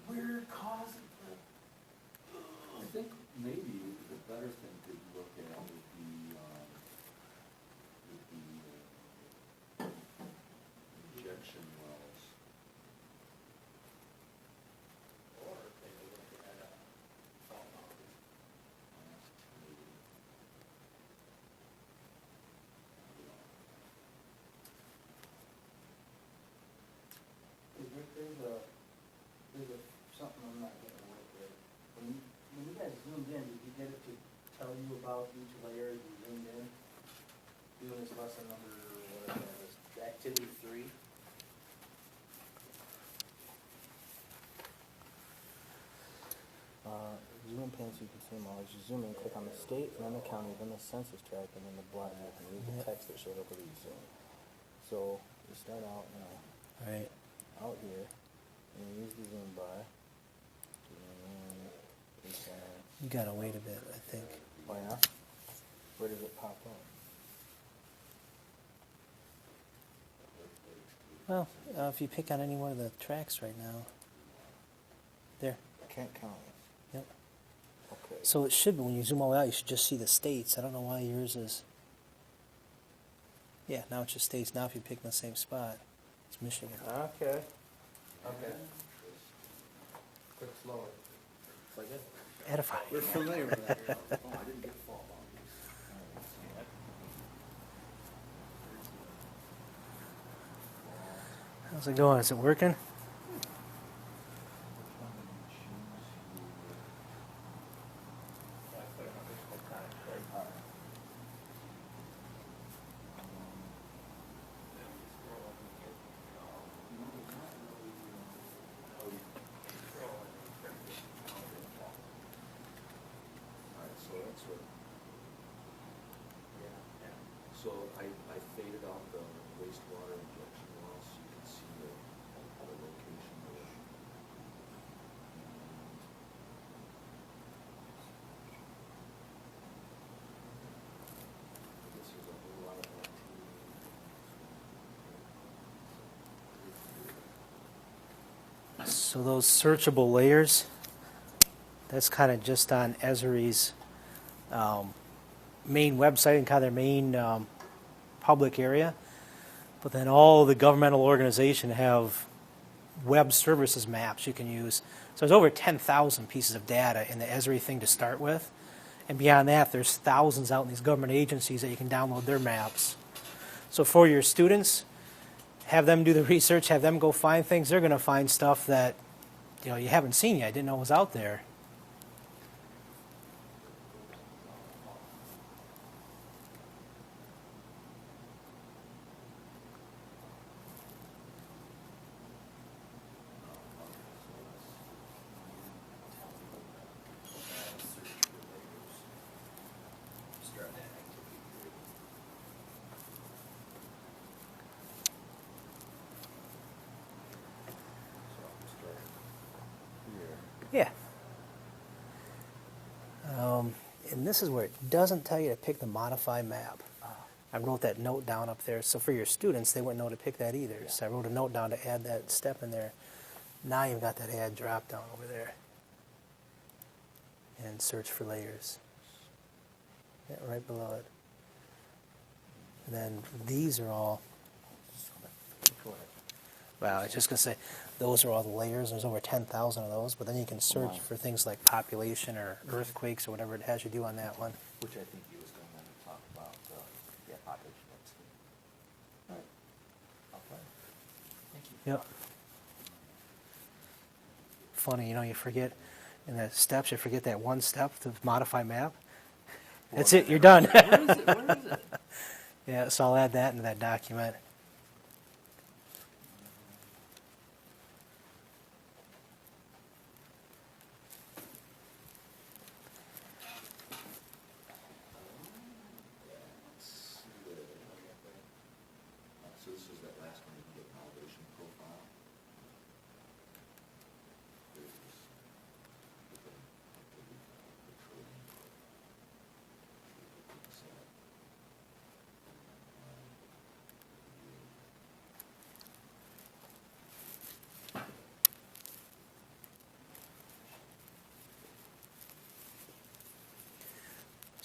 Weird cause. I think maybe the better thing to look at would be injection wells. Or they could look at salt mountains. There's something I'm not getting away with. When you guys zoomed in, did you get it to tell you about each layer as you zoomed in? Doing this lesson number, whatever that is, activity 3. Zoom pane so you can see them all. As you zoom in, click on the state, and then the county, then the census tract, and then the block, and read the text that showed up with each zoom. So you start out, Right. out here, and you use the zoom bar. And You gotta wait a bit, I think. oh yeah? Where does it pop up? Well, if you pick on any one of the tracks right now, there. Kent County. Yep. Okay. So it should be, when you zoom all out, you should just see the states. I don't know why yours is. Yeah, now it's just states. Now if you pick in the same spot, it's Michigan. Okay. Okay. Quick, slower. Like it? Edify. We're familiar with that. Oh, I didn't get fault boundaries. How's it going? Is it working? Alright, so that's what. So I faded out the wastewater injection wells so you can see the location there. I guess there's a whole lot of activity. So those searchable layers, that's kind of just on Esri's main website and kind of their main public area. But then all the governmental organizations have web services maps you can use. So there's over 10,000 pieces of data in the Esri thing to start with. And beyond that, there's thousands out in these government agencies that you can download their maps. So for your students, have them do the research, have them go find things. They're going to find stuff that you haven't seen yet, didn't know was out there. Yeah. And this is where it doesn't tell you to pick the modify map. I wrote that note down up there. So for your students, they wouldn't know to pick that either. Yeah. So I wrote a note down to add that step in there. Now you've got that add drop down over there. And search for layers. Yeah, right below it. And then these are all, Go ahead. well, I was just going to say, those are all the layers. There's over 10,000 of those. But then you can search Wow. for things like population or earthquakes or whatever it has you do on that one. Which I think he was going to talk about, population density. All right. Okay. Thank you. Yep. Funny, you forget in the steps, you forget that one step to modify map. That's it, you're done. Where is it? Where is it? Yeah, so I'll add that into that document. So this is that last one, you get an elevation profile. There's this, with the trillion.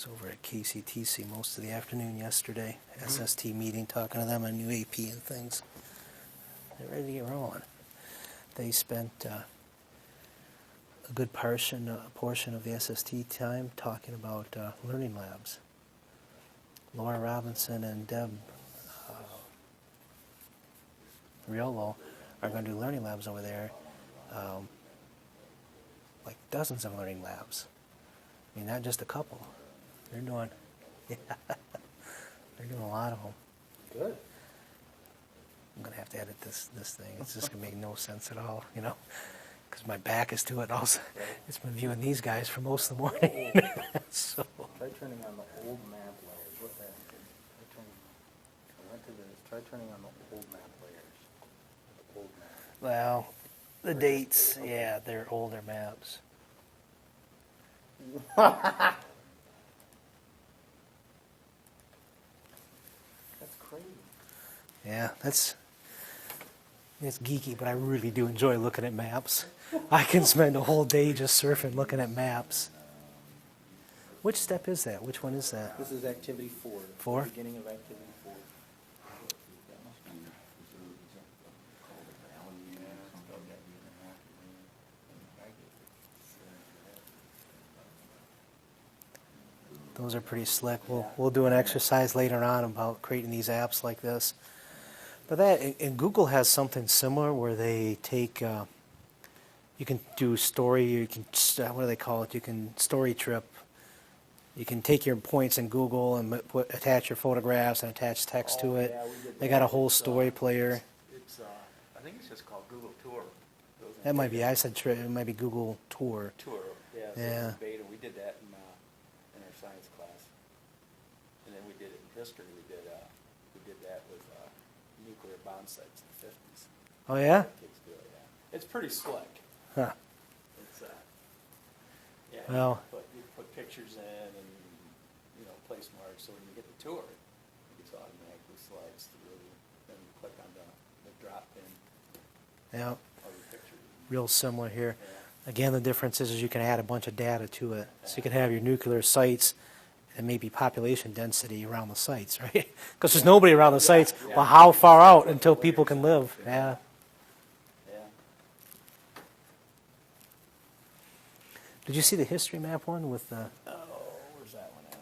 was over at KCTC most of the afternoon yesterday, SST meeting, talking to them on new AP and things. They're ready to get rolling. They spent a good portion of the SST time talking about learning labs. Laura Robinson and Deb Riolo are going to do learning labs over there, like dozens of learning labs. I mean, not just a couple. They're doing, yeah, they're doing a lot of them. Good. I'm gonna have to edit this thing. It's just gonna make no sense at all, you know, because my back is to it. Also, it's been viewing these guys for most of the morning. So Try turning on the old map layers. What that is? I went to this. Try turning on the old map layers. The old map. well, the dates, yeah, they're older maps. That's crazy. Yeah, it's geeky, but I really do enjoy looking at maps. I can spend a whole day just surfing looking at maps. Which step is that? Which one is that? This is activity 4. 4? Beginning of activity 4. That must be, is that called a valley or something that you can have to Those are pretty slick. We'll do an exercise later on about creating these apps like this. But and Google has something similar where they take, you can do story, you can, what do they call it? You can story trip. You can take your points in Google and attach your photographs and attach text to it. Yeah, we did They that. got a whole story player. It's, I think it's just called Google Tour. That might be, I said it might be Google Tour. Tour, yeah. So Yeah. beta, we did that in our science class. And then we did it in history. We did that with nuclear bomb sites in the 50s. Oh, yeah? Kids do it, yeah. It's pretty slick. Huh. It's, yeah, Well. you put pictures in and, place marks, so when you get the tour, it gets automatically slides through, then you click on the drop pin Yeah. of the picture. Real similar here. Yeah. Again, the difference is you can add a bunch of data to it. So you can have your nuclear sites and maybe population density around the sites, right? Because there's nobody around the sites. Yeah. Well, how far out until people can live? Yeah. Yeah. Did you see the history map one with the? Oh, where's that one at?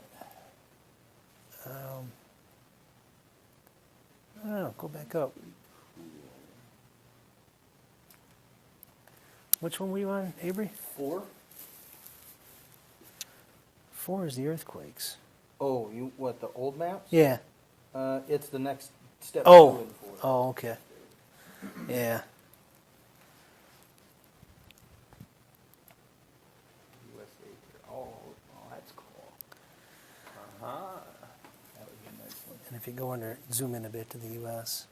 I don't know. Go back up. Which one were you on, Avery? 4? 4 is the earthquakes. Oh, what, the old maps? Yeah. It's the next step 2 Oh. and 4. Oh, okay. Yeah. USA. Oh, that's cool. Uh-huh. That would be a nice one. And if you go under, zoom in a bit to the U.S.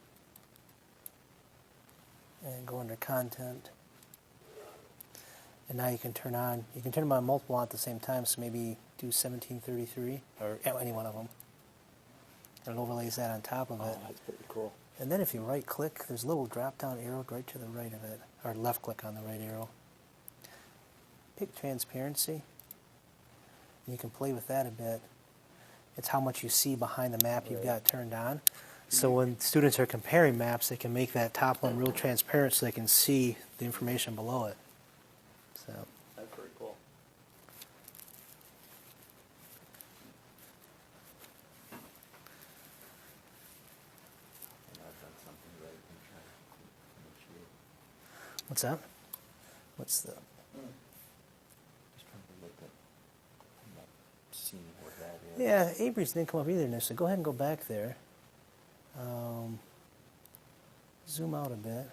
and go under content, and now you can turn them on multiple at the same time. So maybe do 1733 or any one of them, and it overlays that on top of it. Oh, that's pretty cool. And then if you right click, there's a little drop down arrow right to the right of it, or left click on the right arrow. Pick transparency, and you can play with that a bit. It's how much you see behind the map you've got turned on. So when students are comparing maps, they can make that top one real transparent so they can see the information below it. So That's pretty cool. And I've done something right and try to make sure. what's that? What's the? Just trying to look at, I'm not seeing what that is. Yeah, Avery's didn't come up either, so go ahead and go back there. Zoom out a bit.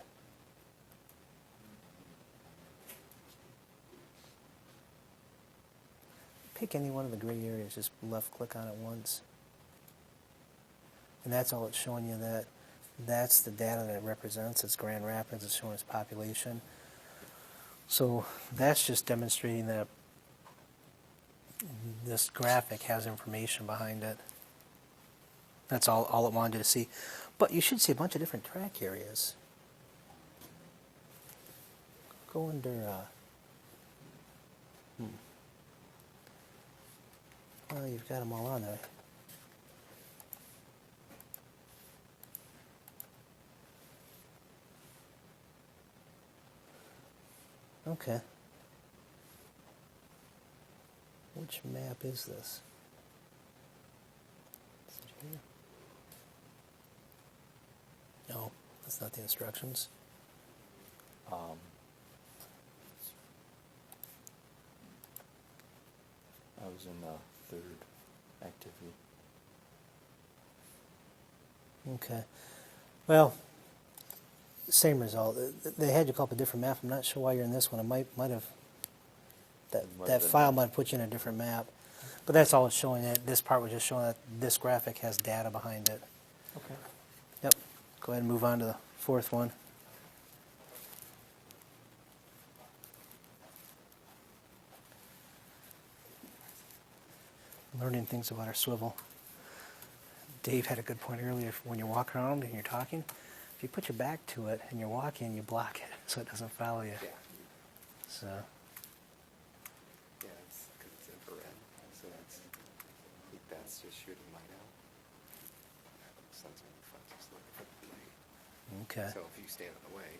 Pick any one of the gray areas, just left click on it once. And that's all it's showing you. That's the data that it represents. It's Grand Rapids, it's showing its population. So that's just demonstrating that this graphic has information behind it. That's all it wanted you to see. But you should see a bunch of different track areas. Go under, Oh, you've got them all on there. Okay. Which map is this? Is it here? No, that's not the instructions. I was in the third activity. Okay. Well, same result. They had you call up a different map. I'm not sure why you're in this one. It might have that Might have that been file that. might have put you in a different map. But that's all it's showing. That this part was just showing that this graphic has data behind it. Okay. Yep. Go ahead and move on to the fourth one. Learning things about our swivel. Dave had a good point earlier. When you walk around and you're talking, if you put your back to it and you're walking, you block it so it doesn't follow you. Yeah, So, yeah, it's because it's infrared, so that's, I think that's just shooting light out. Sensor in the front just looking for the light. okay. So if you stand in the way,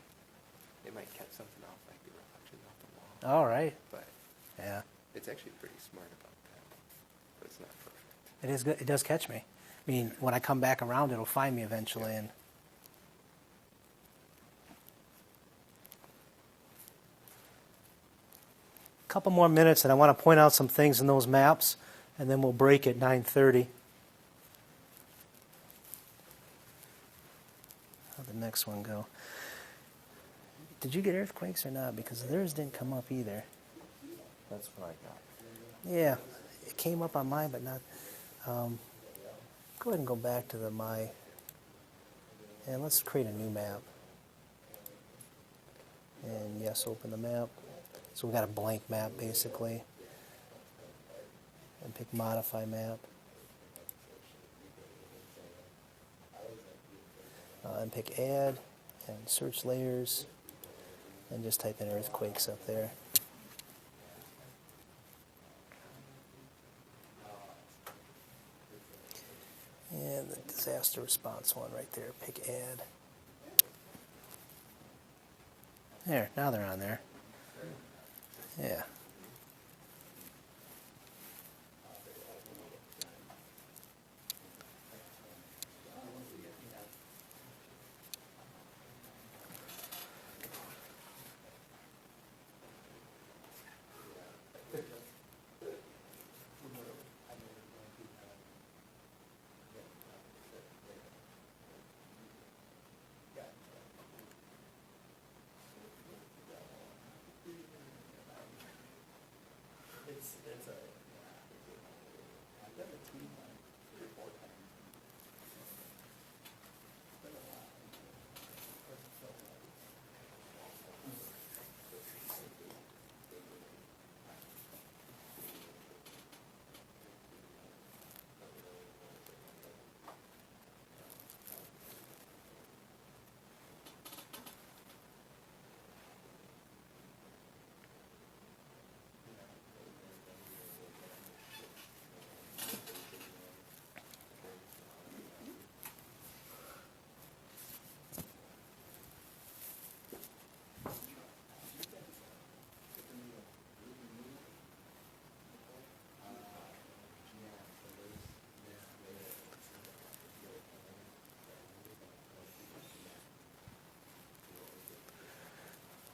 it might catch something off, like the reflection off the wall. All right. But Yeah. it's actually pretty smart about that, but it's not perfect. It is good. It does catch me. I mean, when I come back around, it'll find me eventually. And a couple more minutes, and I want to point out some things in those maps, and then we'll break at 9:30. How'd the next one go? Did you get earthquakes or not? Because theirs didn't come up either. That's what I got. Yeah, it came up on mine, but not. Go ahead and go back to my. And let's create a new map. And yes, open the map. So we got a blank map basically. And pick modify map. And pick add and search layers. And just type in earthquakes up there. And the disaster response one right there, pick add. There, now they're on there. Yeah.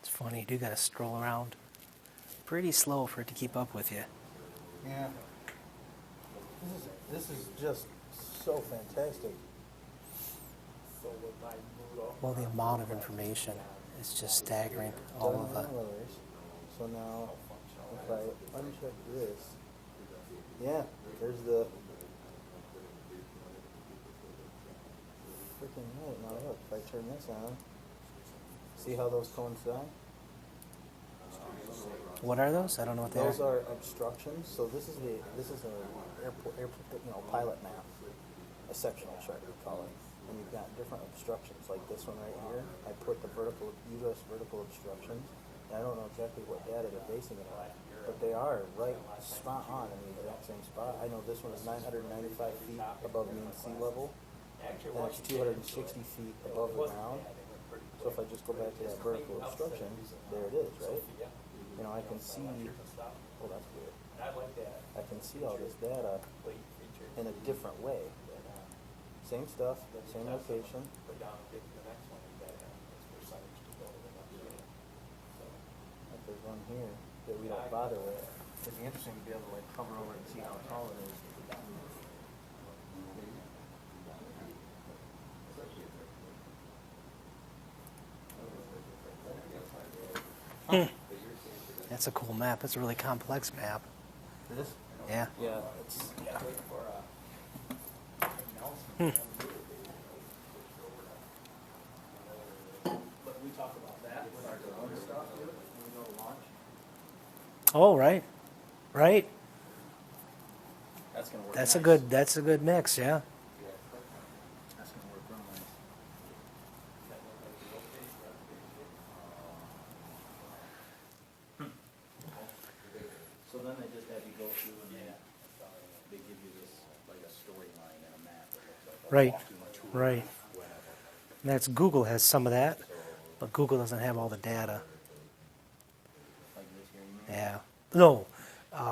It's funny, you do got to stroll around pretty slow for it to keep up with you. Yeah. This is just so fantastic. Well, the amount of information is just staggering. All of it. So now, if I uncheck this, yeah, there's the freaking right. Now look, if I turn this on, see how those coincide? What are those? I don't know what they Those are. are obstructions. So this is an airport pilot map, a sectional chart we call it. And you've got different obstructions, like this one right here. I put the U.S. vertical obstructions, I don't know exactly what data they're basing it on, but they are right spot on in the exact same spot. I know this one is 995 feet above mean sea level, and it's 260 feet above the ground. So if I just go back to that vertical obstruction, there it is, right? You know, I can see, oh, that's weird. I can see all this data in a different way. Same stuff, same location. Like there's one here that we don't bother with. It'd be interesting to be able to like hover over and see how tall it is. That's a cool map. It's a really complex map. This? Yeah. Yeah, it's But we talk about that with our drone stuff too, when we go to launch. Oh, right. Right. that's gonna work. That's nice. that's a good mix, yeah. That's gonna work real nice. So then they just have you go through and they give you this, like a storyline and a map that looks like. Right. Right. That's Google has some of that, but Google doesn't have all the data. Like this here, you mean? Yeah. No.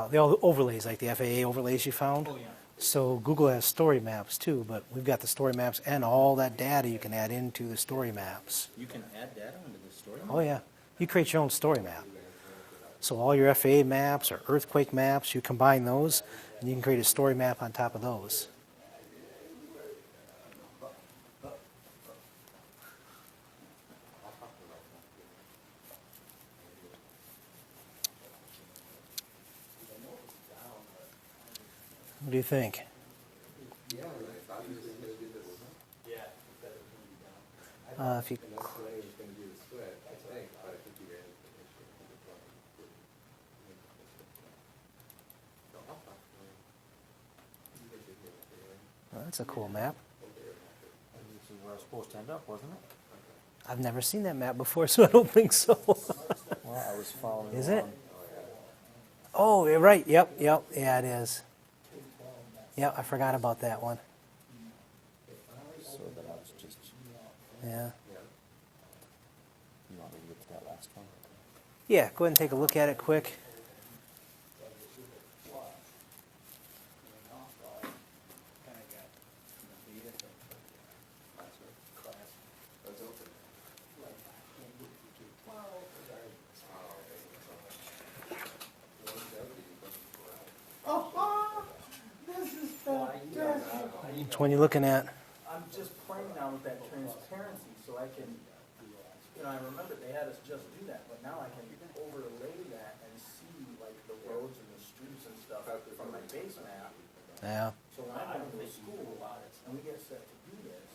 The overlays, like the FAA overlays you found. Oh, yeah. So Google has story maps too, but we've got the story maps and all that data you can add into the story maps. You can add data into the story. Oh yeah. You create your own story map. So all your FAA maps or earthquake maps, you combine those, and you can create a story map on top of those. What do you think? If you Well, that's a cool map. This is where I was supposed to end up, wasn't it? I've never seen that map before, so I don't think so. Well, I was following. Is it? along. Oh, you're right. Yep. Yeah, it is. Yep, I forgot about that one. So that I was just. Yeah. You want me to get to that last one? Yeah, go ahead and take a look at it quick. Which one you looking at? I'm just playing now with that transparency, so I can, I remember they had us just do that, but now I can overlay that and see like the roads and the streets and stuff from my base map. Yeah. So when I go to the school and we get set to do this,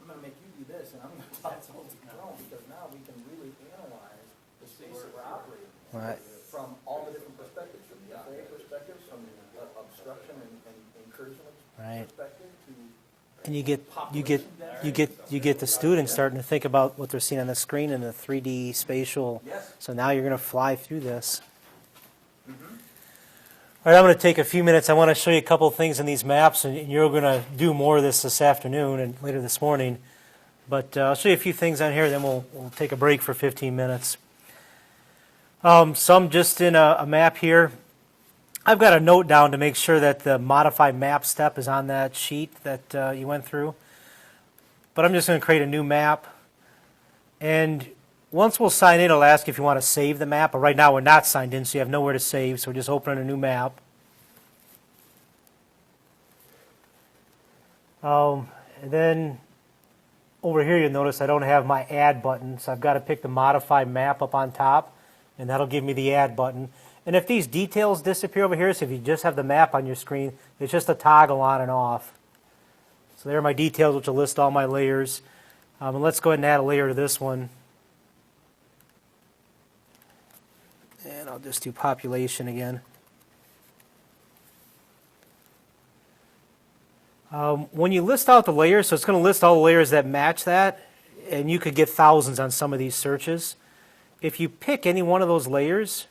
I'm gonna make you do this, and I'm gonna talk to the drone, because now we can really analyze the space that we're operating in. Right. From all the different perspectives, from the FAA perspective, from the obstruction and incursion Right. perspective to And you get the students starting to think about what they're seeing on the screen in the 3D spatial. Yes. So now you're going to fly through this. All right, I'm going to take a few minutes. I want to show you a couple of things in these maps, and you're going to do more of this afternoon and later this morning. But I'll show you a few things on here, then we'll take a break for 15 minutes. Some just in a map here. I've got a note down to make sure that the modify map step is on that sheet that you went through. But I'm just going to create a new map. And once we'll sign in, it'll ask if you want to save the map. But right now we're not signed in, so you have nowhere to save. So we're just opening a new map. And then over here you'll notice I don't have my add button. So I've got to pick the modify map up on top. And that'll give me the add button. And if these details disappear over here, so if you just have the map on your screen, it's just a toggle on and off. So there are my details, which will list all my layers. And let's go ahead and add a layer to this one. And I'll just do population again. When you list out the layers, so it's going to list all the layers that match that, and you could get thousands on some of these searches. if you pick any one of those layers,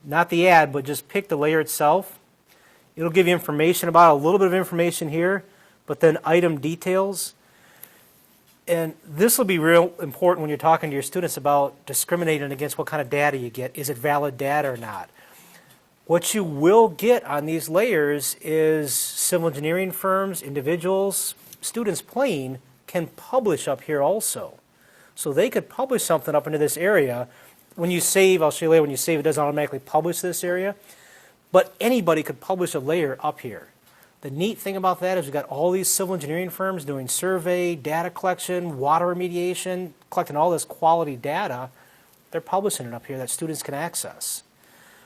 not the ad, but just pick the layer itself, it'll give you information about it, a little bit of information here, but then item details. And this will be real important when you're talking to your students about discriminating against what kind of data you get. Is it valid data or not? What you will get on these layers is civil engineering firms, individuals, students playing can publish up here also. So they could publish something up into this area. When you save, I'll show you later, when you save, it doesn't automatically publish this area. But anybody could publish a layer up here. The neat thing about that is we've got all these civil engineering firms doing survey, data collection, water remediation, collecting all this quality data. They're publishing it up here that students can access.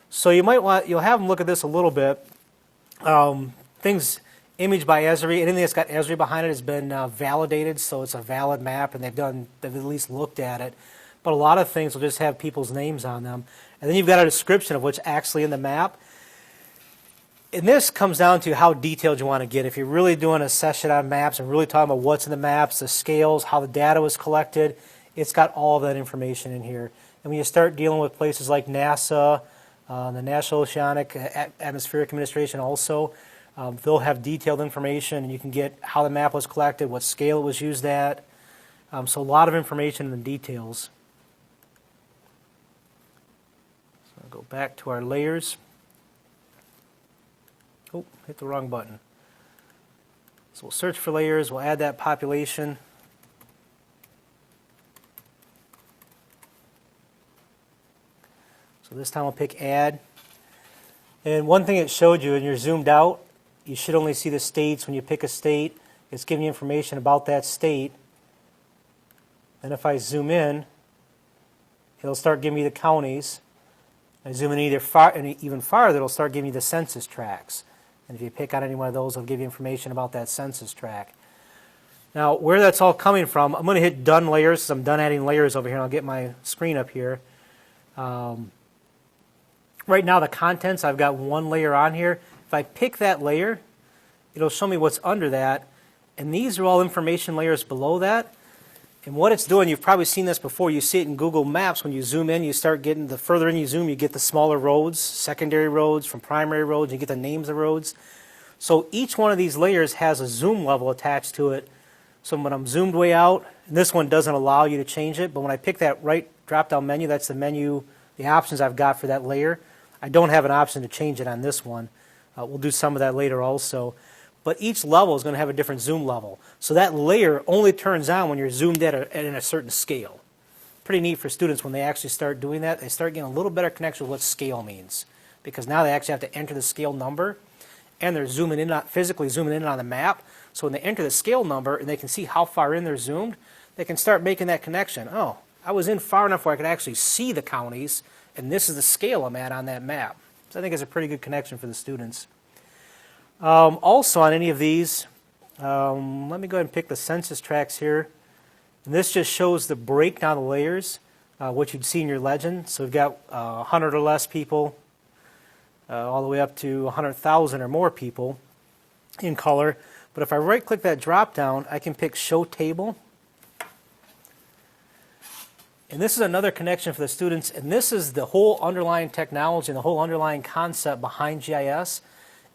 So you might want, you'll have them look at this a little bit. Things imaged by Esri, anything that's got Esri behind it has been validated, so it's a valid map, and they've at least looked at it. But a lot of things will just have people's names on them. And then you've got a description of what's actually in the map. And this comes down to how detailed you want to get. If you're really doing a session on maps and really talking about what's in the maps, the scales, how the data was collected, it's got all of that information in here. And when you start dealing with places like NASA, the National Oceanic Atmospheric Administration also, they'll have detailed information, and you can get how the map was collected, what scale it was used at. So a lot of information in the details. So I'll go back to our layers. Oh, hit the wrong button. So we'll search for layers, we'll add that population. So this time we'll pick add. And one thing it showed you, when you're zoomed out, you should only see the states. When you pick a state, it's giving you information about that state. And if I zoom in, it'll start giving me the counties. I zoom in even farther, it'll start giving you the census tracts. And if you pick on any one of those, it'll give you information about that census tract. Now, where that's all coming from, I'm going to hit done layers, so I'm done adding layers over here, and I'll get my screen up here. Right now, the contents, I've got one layer on here. If I pick that layer, it'll show me what's under that. And these are all information layers below that. And what it's doing, you've probably seen this before. You see it in Google Maps. When you zoom in, you start getting, the further in you zoom, you get the smaller roads, secondary roads from primary roads. You get the names of roads. So each one of these layers has a zoom level attached to it. So when I'm zoomed way out, and this one doesn't allow you to change it, but when I pick that right drop-down menu, that's the menu, the options I've got for that layer. I don't have an option to change it on this one. We'll do some of that later also. But each level is going to have a different zoom level. So that layer only turns on when you're zoomed in at a certain scale. Pretty neat for students when they actually start doing that. They start getting a little better connection with what scale means. Because now they actually have to enter the scale number, and they're zooming in, physically zooming in on the map. So when they enter the scale number and they can see how far in they're zoomed, they can start making that connection. Oh, I was in far enough where I could actually see the counties, and this is the scale I'm at on that map. So I think it's a pretty good connection for the students. Also on any of these, let me go ahead and pick the census tracts here. And this just shows the breakdown of layers, what you'd see in your legend. So we've got 100 or less people, all the way up to 100,000 or more people in color. But if I right-click that drop-down, I can pick Show Table. And this is another connection for the students. And this is the whole underlying technology and the whole underlying concept behind GIS.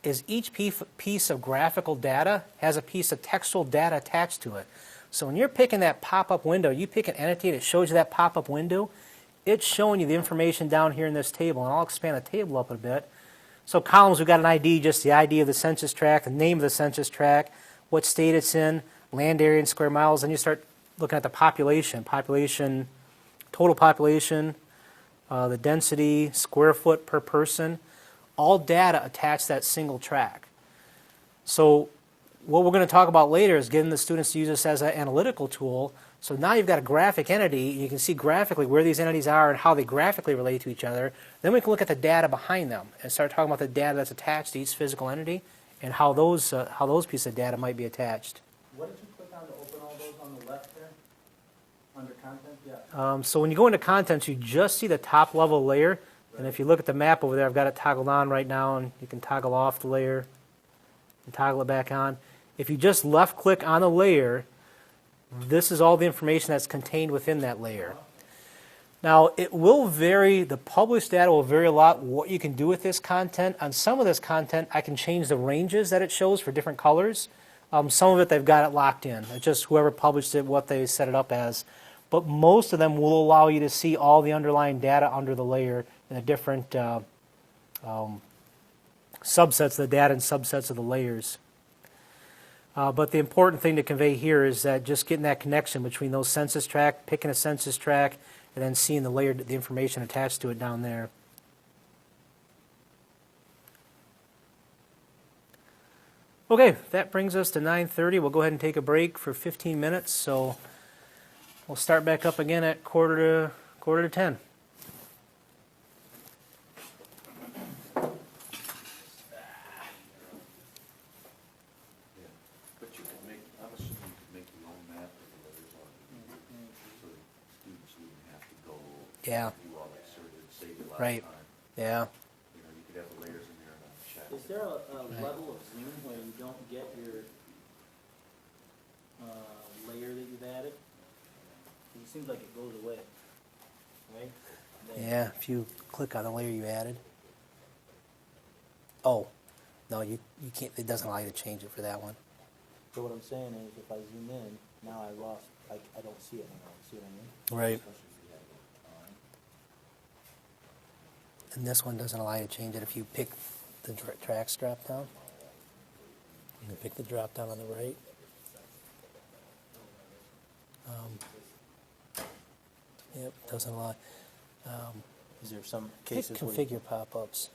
Is each piece of graphical data has a piece of textual data attached to it. So when you're picking that pop-up window, you pick an entity that shows you that pop-up window, it's showing you the information down here in this table. And I'll expand the table up a bit. So columns, we've got an ID, just the ID of the census tract, the name of the census tract, what state it's in, land area in square miles. Then you start looking at the population, total population, the density, square foot per person. All data attached to that single track. So what we're going to talk about later is getting the students to use this as an analytical tool. So now you've got a graphic entity, and you can see graphically where these entities are and how they graphically relate to each other. Then we can look at the data behind them and start talking about the data that's attached to each physical entity and how those pieces of data might be attached. What did you click on to open all those on the left there? Under content? Yeah. So when you go into contents, you just see the top level layer. And if you look at the map over there, I've got it toggled on right now, and you can toggle off the layer and toggle it back on. If you just left click on the layer, this is all the information that's contained within that layer. Now, it will vary, the published data will vary a lot what you can do with this content. On some of this content, I can change the ranges that it shows for different colors. Some of it, they've got it locked in. It's just whoever published it, what they set it up as. But most of them will allow you to see all the underlying data under the layer in the different subsets of the data and subsets of the layers. But the important thing to convey here is that just getting that connection between those census tract, picking a census tract, and then seeing the layer, the information attached to it down there. Okay, that brings us to 9:30. We'll go ahead and take a break for 15 minutes. So we'll start back up again at quarter to 10. But you can make, I'm assuming you could make your own map of the layers on it. So that students wouldn't have to go Yeah. do all that survey, save a lot Right. of time. Yeah. You know, you could have the layers in there and on the chat. Is there a level of zoom where you don't get your layer that you've added? It seems like it goes away, right? Yeah, if you click on the layer you added. Oh, no, you can't, it doesn't allow you to change it for that one. So what I'm saying is, if I zoom in, now I lost, I don't see it anymore. See what I mean? Right. And this one doesn't allow you to change it if you pick the tracks drop down. You can pick the drop down on the right. Yep, doesn't allow. Is there some Pick cases where configure pop-ups.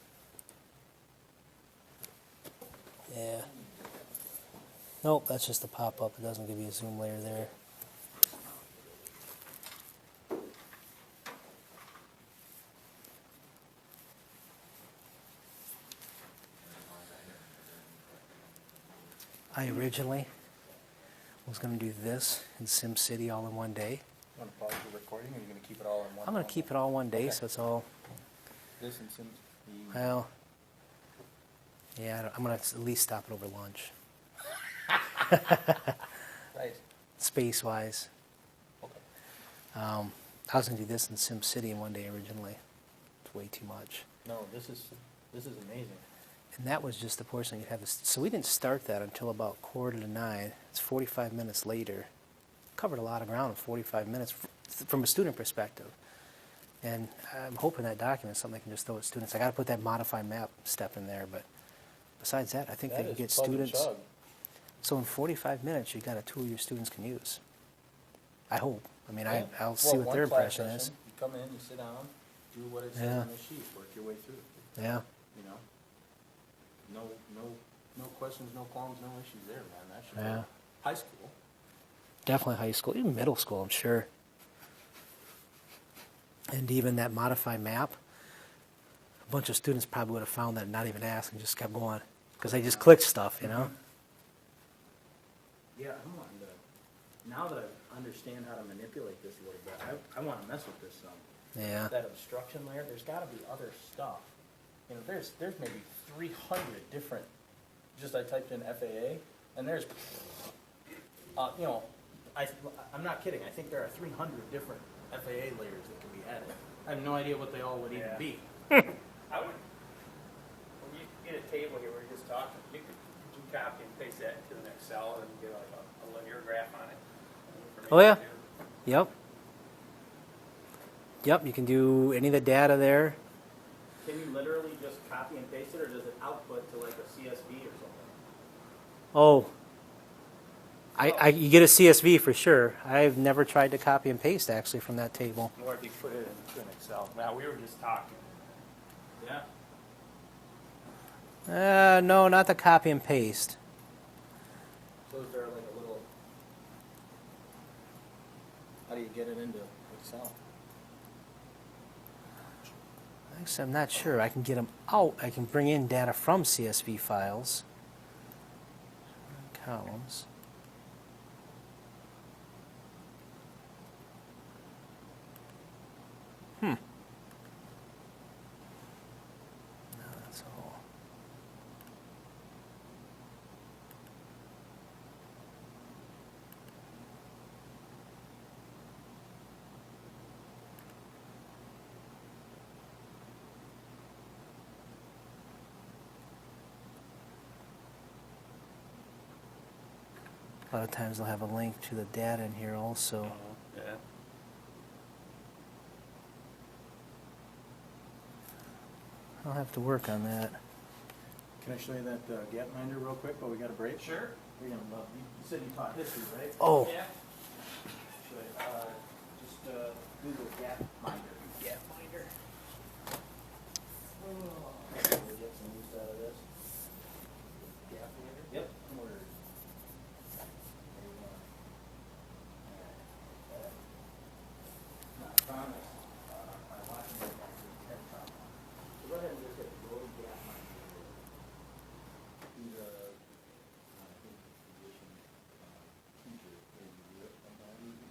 Yeah. Nope, that's just a pop-up. It doesn't give you a zoom layer there. I originally was going to do this in SimCity all in one day. you want to pause the recording, or are you going to keep it all in one? I'm going to keep it all one day, Okay. so it's all, This and some. well, yeah, I'm going to at least stop it over lunch, Right. space-wise. Okay. I was going to do this in SimCity in one day originally. It's way too much. No, this is amazing. And that was just the portion you'd have this. So we didn't start that until about 8:45. It's 45 minutes later. Covered a lot of ground in 45 minutes from a student perspective. And I'm hoping that document is something I can just throw at students. I got to put that modify map step in there, but besides that, I think they can get students. So in 45 minutes, you got a tool your students can use. I hope. I mean, I'll see what their impression is. You come in, you sit down, do what it says Yeah. on the sheet, work your way through. Yeah. You know, no questions, no qualms, no issues there, man. That should Yeah. be high school. Definitely high school, even middle school, I'm sure. And even that modify map, a bunch of students probably would have found that and not even asked and just kept going because they just clicked stuff, you know? Yeah, I'm wanting to, now that I understand how to manipulate this a little bit, I want to mess with this some. Yeah. That obstruction layer, there's got to be other stuff. You know, there's maybe 300 different, just I typed in FAA, and there's, you know, I'm not kidding, I think there are 300 different FAA layers that can be added. I have no idea what they all would even be. I would, when you get a table here, we're just talking, you could copy and paste that into an Excel and get like a linear graph on it. Oh, yeah. Yep. Yep, you can do any of the data there. Can you literally just copy and paste it, or does it output to like a CSV or something? Oh, you get a CSV for sure. I've never tried to copy and paste actually from that table. Or if you put it into an Excel. Now, we were just talking. Yeah. No, not the copy and paste. So is there like a little, how do you get it into Excel? Actually, I'm not sure. I can get them out. I can bring in data from CSV files. Columns. No, that's all. A lot of times they'll have a link to the data in here also. Yeah. I'll have to work on that. Can I show you that Gapminder real quick while we got a break? Sure. You're gonna love. You said you taught history, right? Oh, Yeah. Should I, just Google Gapminder. Gapminder. We'll get some use out of this. Gapminder. Yep. Word. There you go. Now, I promise, I watched it back to the TED Talk. So go ahead and just hit go to Gapminder. He's a, I think, physician teacher in Europe sometimes.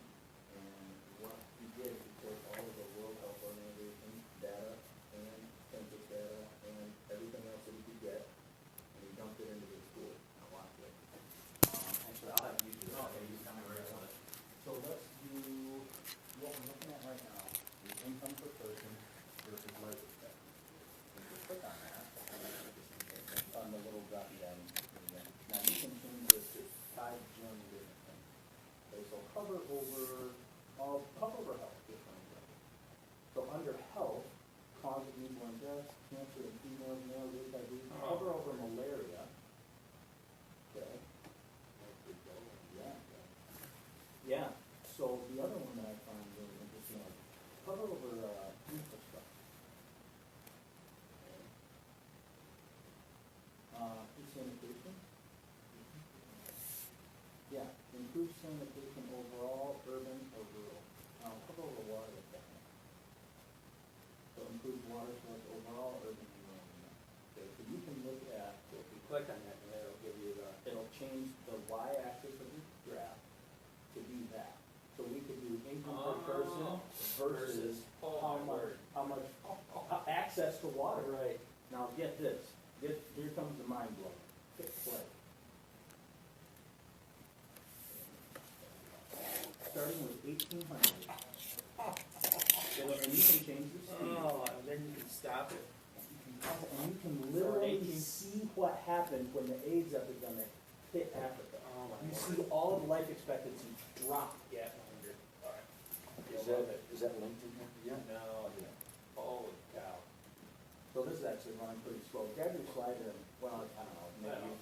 And what he did is he took all of the World Health Organization data and census data and everything else that he could get, and he dumped it into the school. I watched it. Actually, I'll have you do it. Okay, you tell me where it's at. So let's do, what we're looking at right now is income per person versus life expectancy. If you click on that, on the little drop down, now you can change this to 5 general different things. Okay, so hover over health differently. So under health, cause of newborn deaths, cancer in females, males, HIV, hover over malaria. Okay. Yeah. Yeah. So the other one that I find really interesting, like, hover over infrastructure. Okay. Sanitation. Yeah, improve sanitation overall, urban or rural. Hover over water like that. So improve water source overall, urban and rural. Okay, so you can look at, So if you click on that, and it'll give you the. it'll change the y-axis of the graph to be that. So we could do income per person versus Oh, how my much, word. access to water. Right. Now get this, here comes the mind blow. Hit play. Starting with 1800. And you can change the speed. Oh, and then you can stop it. And you can literally see what happened when the AIDS epidemic hit Africa. Oh, my You word. see all of life expectancy drop. Gapminder. All right. Is that linked in here? Yeah. No. Holy cow. So this is actually running pretty slow. Grab your slider and, well, I don't know,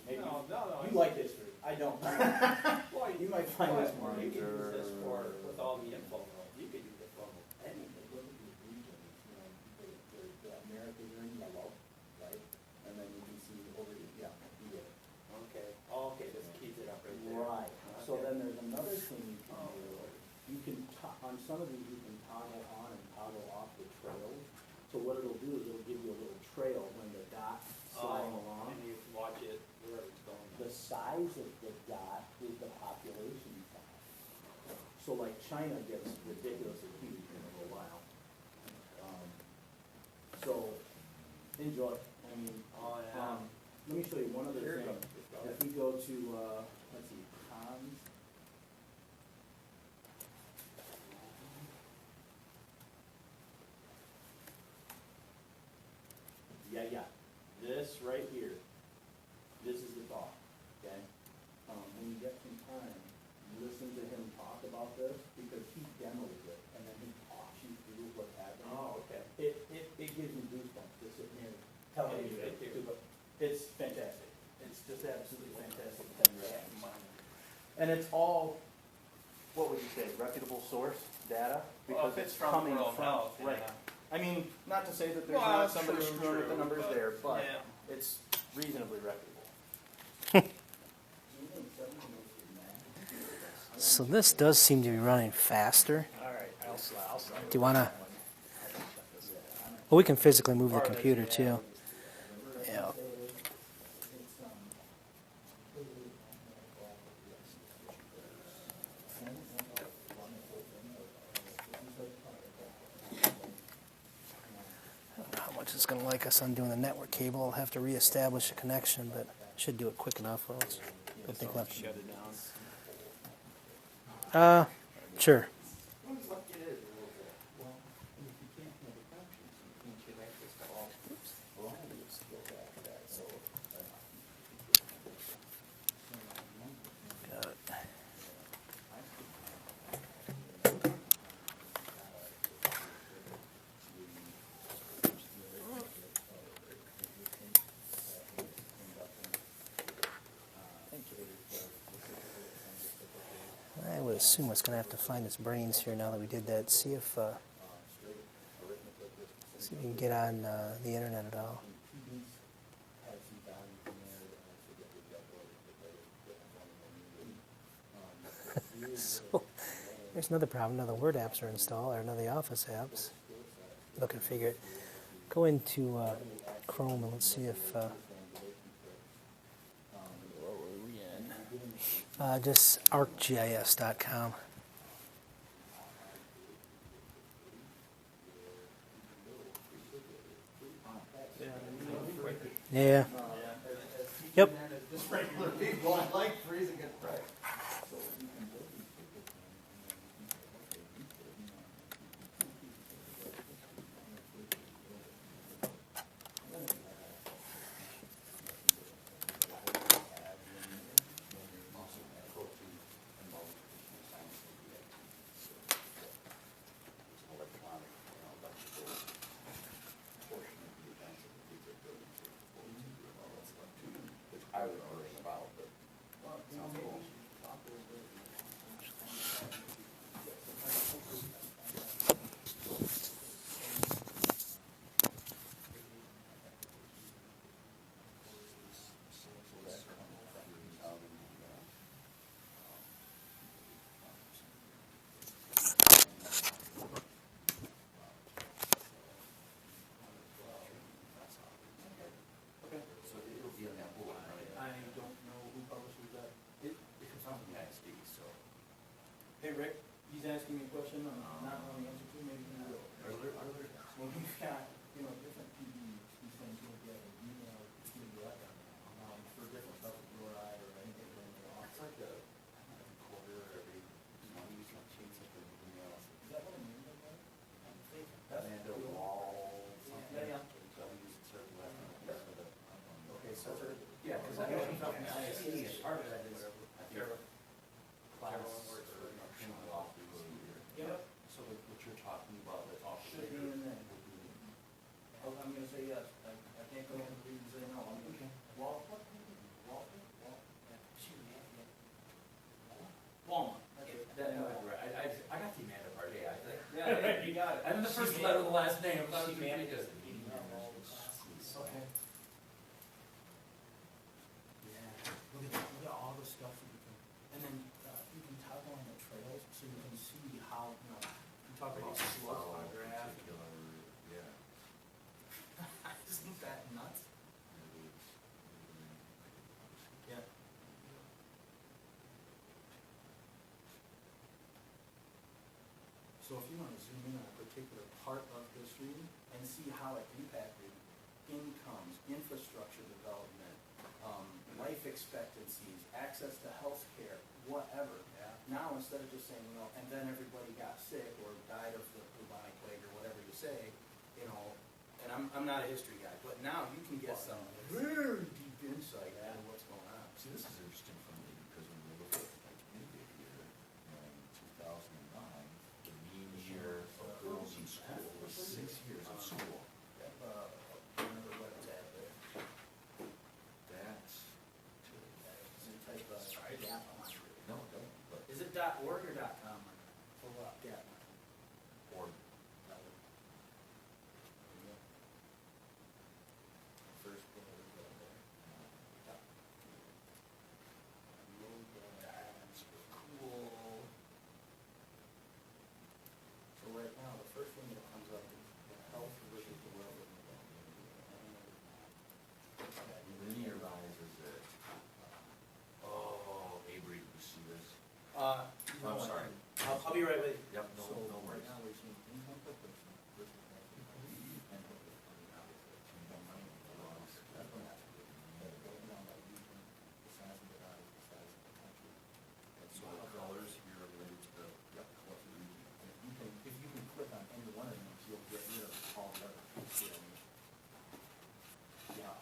maybe No. you like history. I don't. Boy, You might find this more. You can use this for, with all the info, you could use it for anything. Look at these regions, the Americas are in yellow, right? And then you can see over here, yeah, you get it. Okay, okay, this keeps it up right there. Right, so Okay. then there's another thing you can do. You can, on some of these, you can toggle on and toggle off the trails. So what it'll do is it'll give you a little trail when the dot's sliding along. And you can watch it wherever it's going. The size of the dot is the population size. So like China gets ridiculously huge in a little while. So enjoy. I mean, Oh, yeah. let me show you one other Here it thing. goes. If we go to, let's see, cons. Yeah. This right here, this is the talk, okay? When you get some time, listen to him talk about this, because he demos it, and then he talks you through what's happening. Oh, okay. It gives me goosebumps to sit here telling you Thank you. but it's fantastic. It's just absolutely fantastic. And it's all, what would you say, reputable source data? Well, if it's from World Health, Right. yeah. I mean, not to say that there's Well, not somebody true, screwing with the true, numbers but, there, but yeah. it's reasonably reputable. so this does seem to be running faster. All right, I'll slide. Do you want to? Well, we can physically move the computer too. Yeah. I don't know how much it's going to like us on doing the network cable. I'll have to reestablish a connection, but should do it quick enough. Or else I think we'll have to. Shut it down. Sure. Got it. assume it's going to have to find its brains here now that we did that. See if we can get on the internet at all. So there's another problem. None of the Word apps are installed, or none of the Office apps. They'll configure it. Go into Chrome and let's see if What were we in? just arcgis.com. Yeah. Yep. Just regular people, I like freezing it right. Electronic, electrical portion of the events of the future building and all that stuff too, which I was learning about, but sounds cool. So it'll be on that board, right? I don't know who publishes that. It comes out in the United States, so. Hey, Rick, he's asking me a question I'm not knowing the answer to, maybe you will. Are there? When we've got, different PDs, these things will get an email, PDF for different stuff, fluoride or anything. It's like a quarter every month, you can change something in email. Is that what it means? Amanda Wall, something. Yeah. So we use it certain last name. Okay, so, yeah, because I know something I see as part of that is, Class or criminal law procedure. Yep. So what you're talking about, that Should be in there. I'm gonna say yes, I can't go in and read and say no, I'm gonna. Walmart. That's it. I got the Amanda part, yeah, I think. Yeah, you got it. I know the first letter of the last name. I thought it was She manages because- the meeting on all the classes. Okay. Yeah, look at all the stuff that you can, and then you can toggle on the trails so you can see how, you talk about slope on a graph. Yeah. Isn't that nuts? Yeah. So if you want to zoom in on a particular part of history and see how it impacted incomes, infrastructure development, life expectancies, access to health care, whatever. Yeah. Now, instead of just saying, and then everybody got sick or died of the bubonic plague or whatever you say, and I'm not a history guy, but now you can get some very deep insight into what's going on. See, this is interesting for me because when we look at like India here in 2009, the mean year of girls in school was 6 years of school. Remember what it's at there. That's Is it type gap on it? no, don't. But Is it .org or .com? For what? Gap. or First one is there. that's cool. So right now, the first one that comes up is the health versus the well-being. Linear rise is it? Oh, Avery, did you see this? I'm sorry. I'll be right with you. Yep, So no right worries. now, we're seeing income per person versus and that's what happens. But broken down by region, the size of the body, the size of the country. So the colors here are related to the, what the region. And if you can click on any one of these, you'll get rid of all the other. Yeah,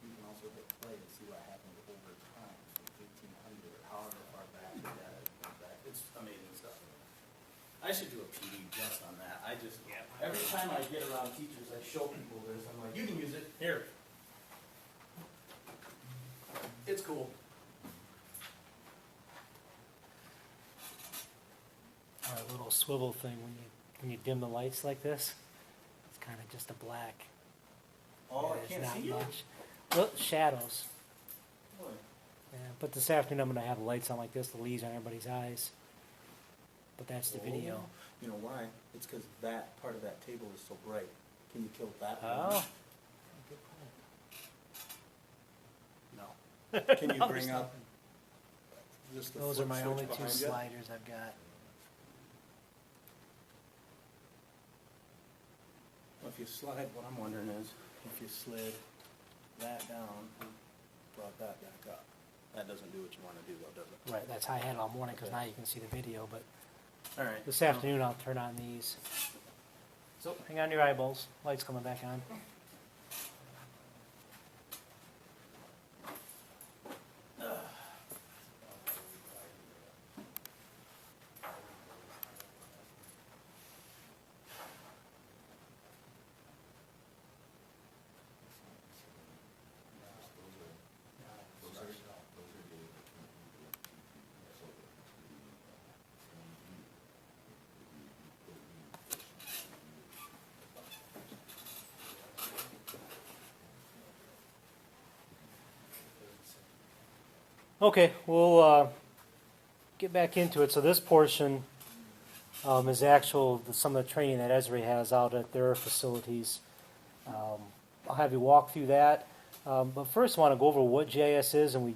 you can also hit play and see what happened over time, from 1800 or however far back the data goes back. It's amazing stuff. I should do a PD just on that. Every time I get around teachers, I show people this. I'm like, you can use it here. It's cool. little swivel thing when you dim the lights like this. It's kind of just a black. Oh, I There's can't not see you? much. Look, shadows. Really? Yeah, but this afternoon I'm going to have the lights on like this, the leaves on everybody's eyes. But that's the video. Oh, you know why? It's because that part of that table is so bright. Can you kill that one? Oh. Good point. No. Can you No, bring there's up just the Those are flip my switch only two behind you? sliders I've got. Well, if you slide, what I'm wondering is, if you slid that down and brought that back up, that doesn't do what you want to do though, does it? Right, that's how I had it all morning because now you can see the video. But All right. this afternoon I'll turn on these. So hang on to your eyeballs. Lights coming back on. Okay, we'll get back into it. So this portion is some of the training that Esri has out at their facilities. I'll have you walk through that. But first I want to go over what GIS is, and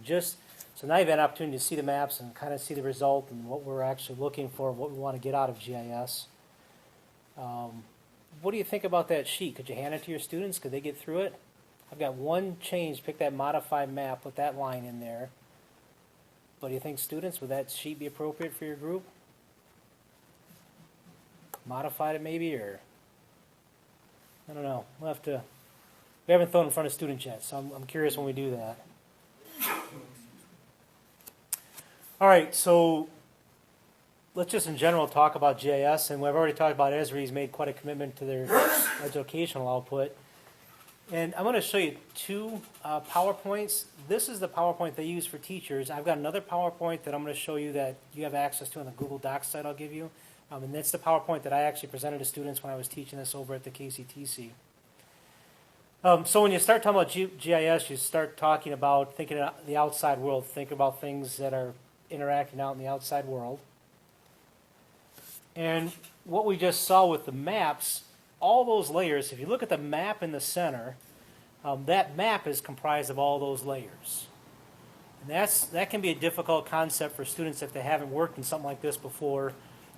so now you've had an opportunity to see the maps and kind of see the result and what we're actually looking for, what we want to get out of GIS. What do you think about that sheet? Could you hand it to your students? Could they get through it? I've got one change, pick that modified map, put that line in there. But do you think students, would that sheet be appropriate for your group? Modified it maybe, or I don't know. We'll have to. We haven't thrown it in front of students yet, so I'm curious when we do that. All right, so let's just in general talk about GIS, and we've already talked about Esri's made quite a commitment to their educational output. And I'm going to show you two PowerPoints. This is the PowerPoint they use for teachers. I've got another PowerPoint that I'm going to show you that you have access to on the Google Docs site I'll give you. And that's the PowerPoint that I actually presented to students when I was teaching this over at the KCTC. So when you start talking about GIS, you start talking about thinking of the outside world. Think about things that are interacting out in the outside world. And what we just saw with the maps, all those layers, if you look at the map in the center, that map is comprised of all those layers. And that can be a difficult concept for students if they haven't worked in something like this before,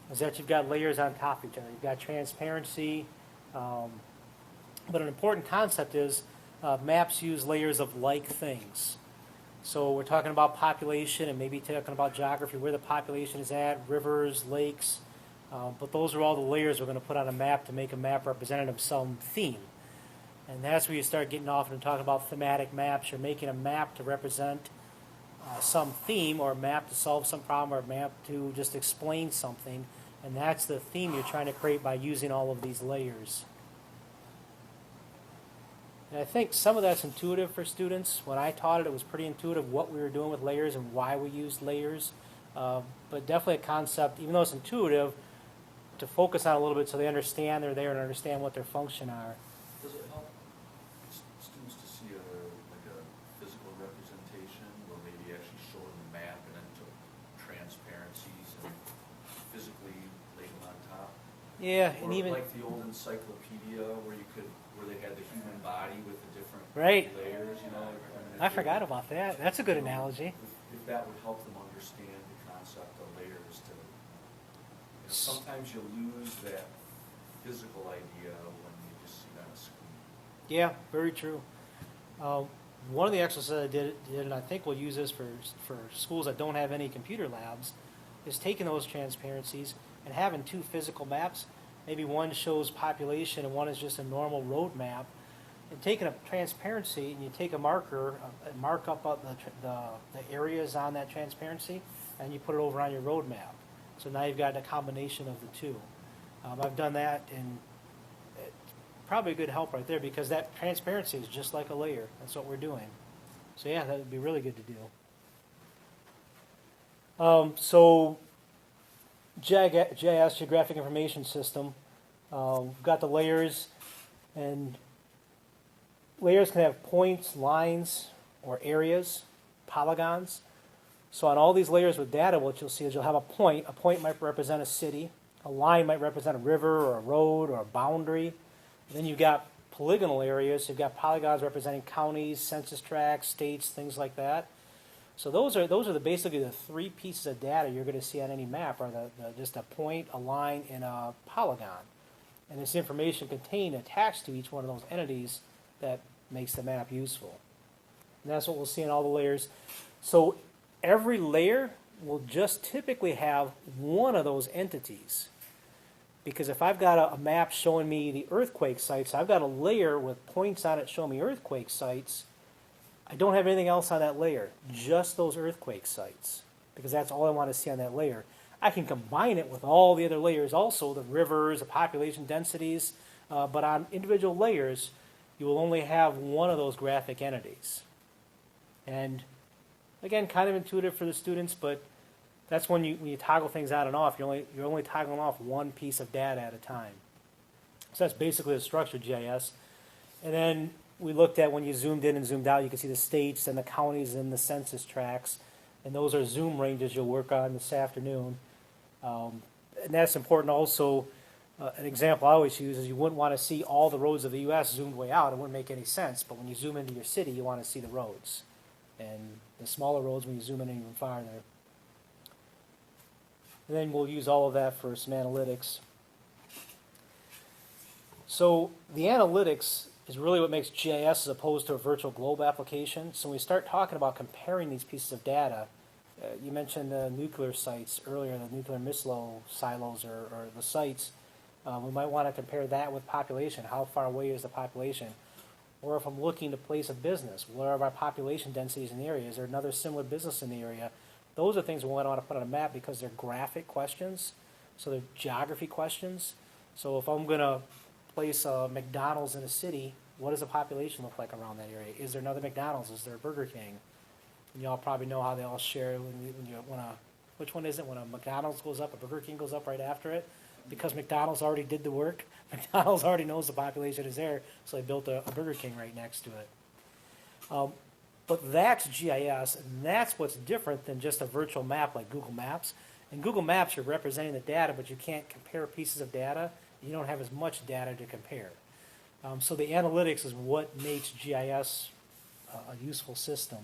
is that you've got layers on top of each other. You've got transparency, but an important concept is maps use layers of like things. So we're talking about population and maybe talking about geography, where the population is at, rivers, lakes, but those are all the layers we're going to put on a map to make a map representative of some theme. And that's where you start getting off and talking about thematic maps. You're making a map to represent some theme, or a map to solve some problem, or a map to just explain something. And that's the theme you're trying to create by using all of these layers. And I think some of that's intuitive for students. When I taught it, it was pretty intuitive what we were doing with layers and why we used layers. But definitely a concept, even though it's intuitive, to focus on a little bit so they understand they're there and understand what their function are. Does it help students to see a physical representation, where maybe actually showing the map and then took transparencies and physically laid them on top? Yeah, Or and even like the old encyclopedia where they had the human body with the different Right. layers, you know? I forgot about that. That's a good analogy. If that would help them understand the concept of layers sometimes you lose that physical idea when you just see it on a screen. Yeah, very true. One of the exercises I did, and I think we'll use this for schools that don't have any computer labs, is taking those transparencies and having two physical maps. Maybe one shows population and one is just a normal road map. And taking a transparency and you take a marker, and mark up the areas on that transparency, and you put it over on your road map. So now you've got a combination of the two. I've done that, and it's probably a good help right there, because that transparency is just like a layer. That's what we're doing. So yeah, that would be really good to do. So GIS, Geographic Information System. We've got the layers, and layers can have points, lines, or areas, polygons. So on all these layers with data, what you'll see is you'll have a point. A point might represent a city. A line might represent a river or a road or a boundary. Then you've got polygonal areas. You've got polygons representing counties, census tracts, states, things like that. So those are basically the three pieces of data you're going to see on any map, are just a point, a line, and a polygon. And this information contained attached to each one of those entities that makes the map useful. And that's what we'll see in all the layers. So every layer will just typically have one of those entities. Because if I've got a map showing me the earthquake sites, I've got a layer with points on it showing me earthquake sites. I don't have anything else on that layer, just those earthquake sites, because that's all I want to see on that layer. I can combine it with all the other layers also, the rivers, the population densities, but on individual layers, you will only have one of those graphic entities. And again, kind of intuitive for the students, but that's when you toggle things on and off, you're only toggling off one piece of data at a time. So that's basically the structured GIS. And then we looked at when you zoomed in and zoomed out, you can see the states and the counties and the census tracts, and those are zoom ranges you'll work on this afternoon. And that's important also. An example I always use is you wouldn't want to see all the roads of the U.S. zoomed way out. It wouldn't make any sense. But when you zoom into your city, you want to see the roads. And the smaller roads when you zoom in even farther. And then we'll use all of that for some analytics. So the analytics is really what makes GIS as opposed to a virtual globe application. So when we start talking about comparing these pieces of data, you mentioned the nuclear sites earlier, the nuclear missile silos or the sites. We might want to compare that with population. How far away is the population? Or if I'm looking to place a business, what are our population densities in the area? Is there another similar business in the area? Those are things we want to put on a map because they're graphic questions, so they're geography questions. So if I'm going to place a McDonald's in a city, what does the population look like around that area? Is there another McDonald's? Is there a Burger King? And you all probably know how they all share which one is it when a McDonald's goes up, a Burger King goes up right after it? Because McDonald's already did the work. McDonald's already knows the population is there, so they built a Burger King right next to it. But that's GIS, and that's what's different than just a virtual map like Google Maps. In Google Maps, you're representing the data, but you can't compare pieces of data. You don't have as much data to compare. So the analytics is what makes GIS a useful system.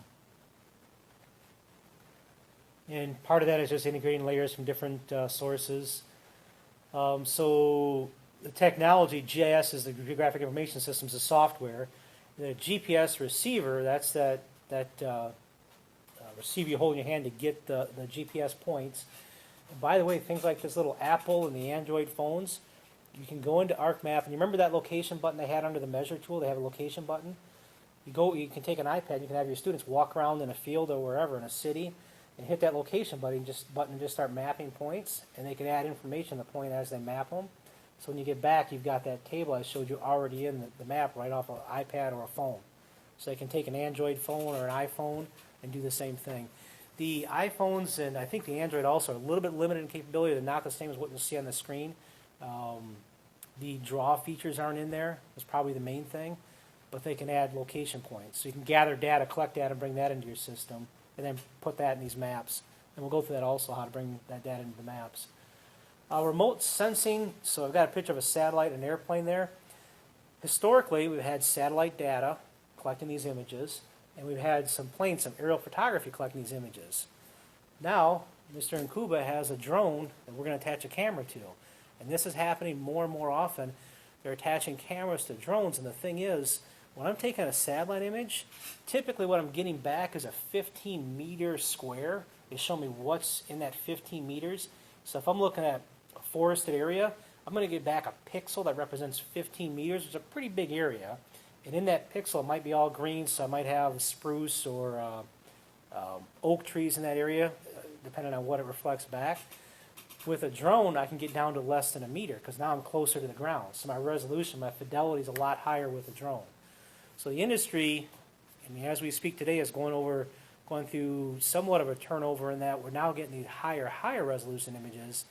And part of that is just integrating layers from different sources. So the technology, GIS is the Geographic Information Systems, the software. The GPS receiver, that's that receiver you hold in your hand to get the GPS points. And by the way, things like this little Apple and the Android phones, you can go into ArcMap, and you remember that location button they had under the measure tool? They have a location button. You can take an iPad, you can have your students walk around in a field or wherever in a city, and hit that location button and just start mapping points, and they can add information to the point as they map them. So when you get back, you've got that table I showed you already in the map right off an iPad or a phone. So they can take an Android phone or an iPhone and do the same thing. The iPhones and I think the Android also are a little bit limited in capability. They're not the same as what you'll see on the screen. The draw features aren't in there. That's probably the main thing. But they can add location points. So you can gather data, collect data, and bring that into your system, and then put that in these maps. And we'll go through that also, how to bring that data into the maps. Remote sensing, so I've got a picture of a satellite and an airplane there. Historically, we've had satellite data collecting these images, and we've had some aerial photography collecting these images. Now, Mr. Nkuba has a drone that we're going to attach a camera to. And this is happening more and more often. They're attaching cameras to drones, and the thing is, when I'm taking a satellite image, typically what I'm getting back is a 15-meter square. They show me what's in that 15 meters. So if I'm looking at a forested area, I'm going to get back a pixel that represents 15 meters, which is a pretty big area. And in that pixel, it might be all green, so I might have spruce or oak trees in that area, depending on what it reflects back. With a drone, I can get down to less than a meter, because now I'm closer to the ground. So my resolution, my fidelity is a lot higher with a drone. So the industry, as we speak today, is going through somewhat of a turnover in that we're now getting these higher resolution images.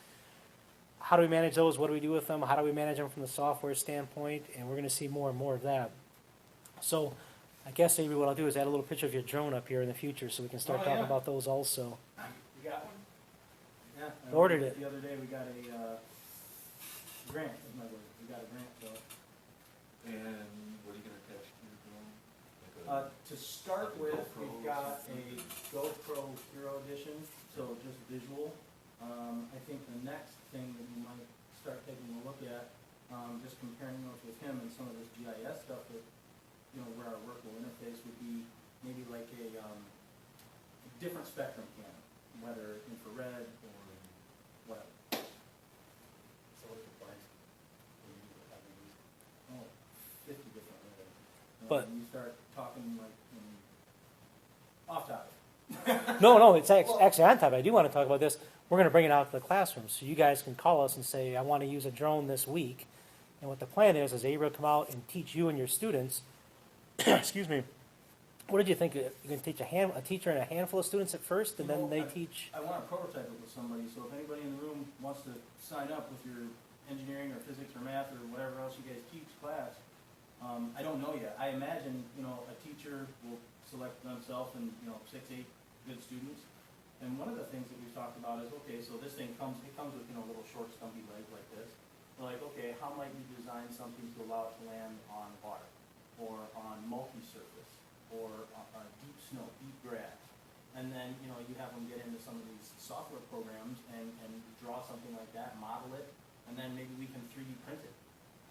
how do we manage those? What do we do with them? How do we manage them from the software standpoint? And we're going to see more and more of that. So I guess maybe what I'll do is add a little picture of your drone up here in the future so we can start Oh, talking yeah. about those also. You got one? Yeah. I Ordered it. The other day, we got a, grant, is my word, we got a grant for it. And what are you gonna attach to your drone? To start Like a with, GoPro we've or got a something? GoPro Hero Edition, so just visual. I think the next thing that you might start taking a look at, just comparing those with him and some of this GIS stuff that, where our work will interface would be maybe like a different spectrum camera, whether infrared or whatever. So what are the plans? What do you have to use? Oh, 50 different ways. But- When you start talking like off topic. No, it's actually on top. I do want to talk about this. We're going to bring it out to the classroom, so you guys can call us and say, I want to use a drone this week. And what the plan is Avery will come out and teach you and your students. Excuse me. What did you think? You're going to teach a teacher and a handful of students at first, and then they teach. I want to prototype it with somebody, so if anybody in the room wants to sign up with your engineering or physics or math or whatever else you guys teach class, I don't know yet. I imagine, a teacher will select themselves and, 6, 8 good students. And one of the things that we've talked about is, okay, so this thing comes with, a little short stumpy leg like this. We're like, okay, how might you design something to allow it to land on water, or on multi-surface, or on deep snow, deep grass? And then, you have them get into some of these software programs and draw something like that, model it, and then maybe we can 3D print it,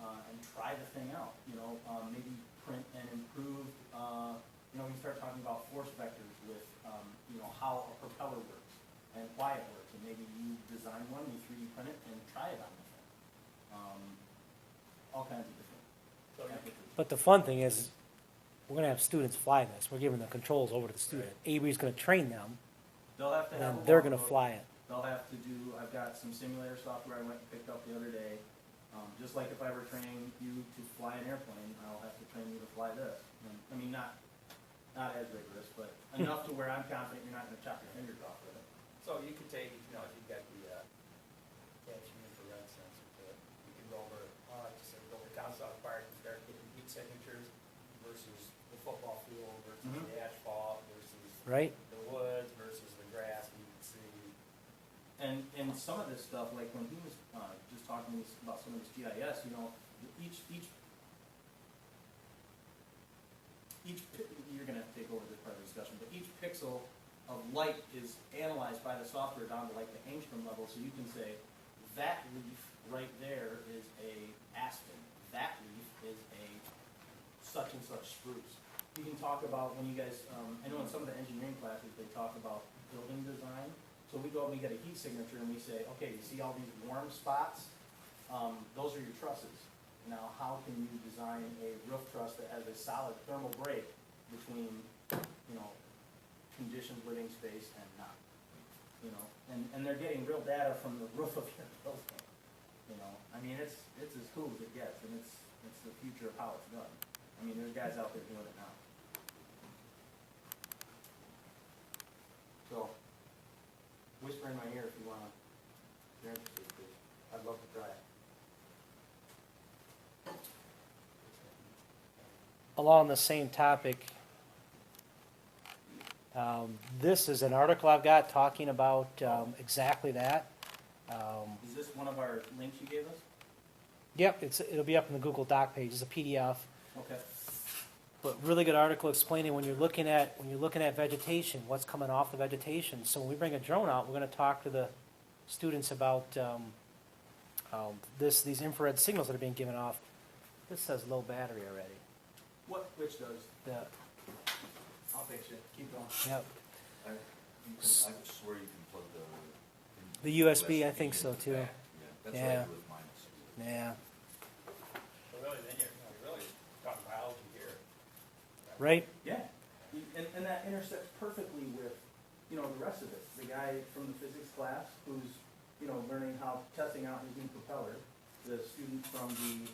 and try the thing out, maybe print and improve, we start talking about force vectors with, how a propeller works and why it works, and maybe you design one, you 3D print it, and try it on the thing. All kinds of different. So you But the fun thing is, we're going to have students fly this. We're giving the controls over to the student. Avery's going to train them, They'll have to and have then a they're going to logbook. fly it. They'll have to do, I've got some simulator software I went and picked up the other day. Just like if I were training you to fly an airplane, I'll have to train you to fly this. I mean, not as rigorous, but enough to where I'm confident you're not going to chop your fingers off with it. So you could take, if you've got the catching infrared sensor to it, you can go over, just say go over down South Park and start getting heat signatures versus the football field versus Mhm. the asphalt versus Right? the woods versus the grass. You can see. And some of this stuff, like when he was just talking to me about some of this GIS, you're going to have to take over this part of the discussion, but each pixel of light is analyzed by the software down to like the angstrom level, so you can say, that leaf right there is a aspen, that leaf is a such and such spruce. You can talk about when you guys, I know in some of the engineering classes, they talk about building design. So we go and we get a heat signature and we say, okay, you see all these warm spots? Those are your trusses. Now, how can you design a roof truss that has a solid thermal break between, conditioned living space and not? And they're getting real data from the roof of your building. I mean, it's as cool as it gets, and it's the future of how it's done. I mean, there's guys out there doing it now. So, whisper in my ear if you wanna, if you're interested, because I'd love to try it. Along the same topic, this is an article I've got talking about exactly that. Is this one of our links you gave us? Yep, it'll be up in the Google Doc page. It's a PDF, Okay. but really good article explaining when you're looking at vegetation, what's coming off the vegetation. So when we bring a drone out, we're going to talk to the students about these infrared signals that are being given off. This says low battery already. Which does? I'll fix it. Keep going. Yep. I swear you can plug The USB, I think so, too. Yeah, that's what I Yeah. do with mine. Yeah. So really, then you're really talking biology here. Right? Yeah. And that intersects perfectly with, the rest of it. The guy from the physics class who's, learning how, testing out his new propeller. The student from the,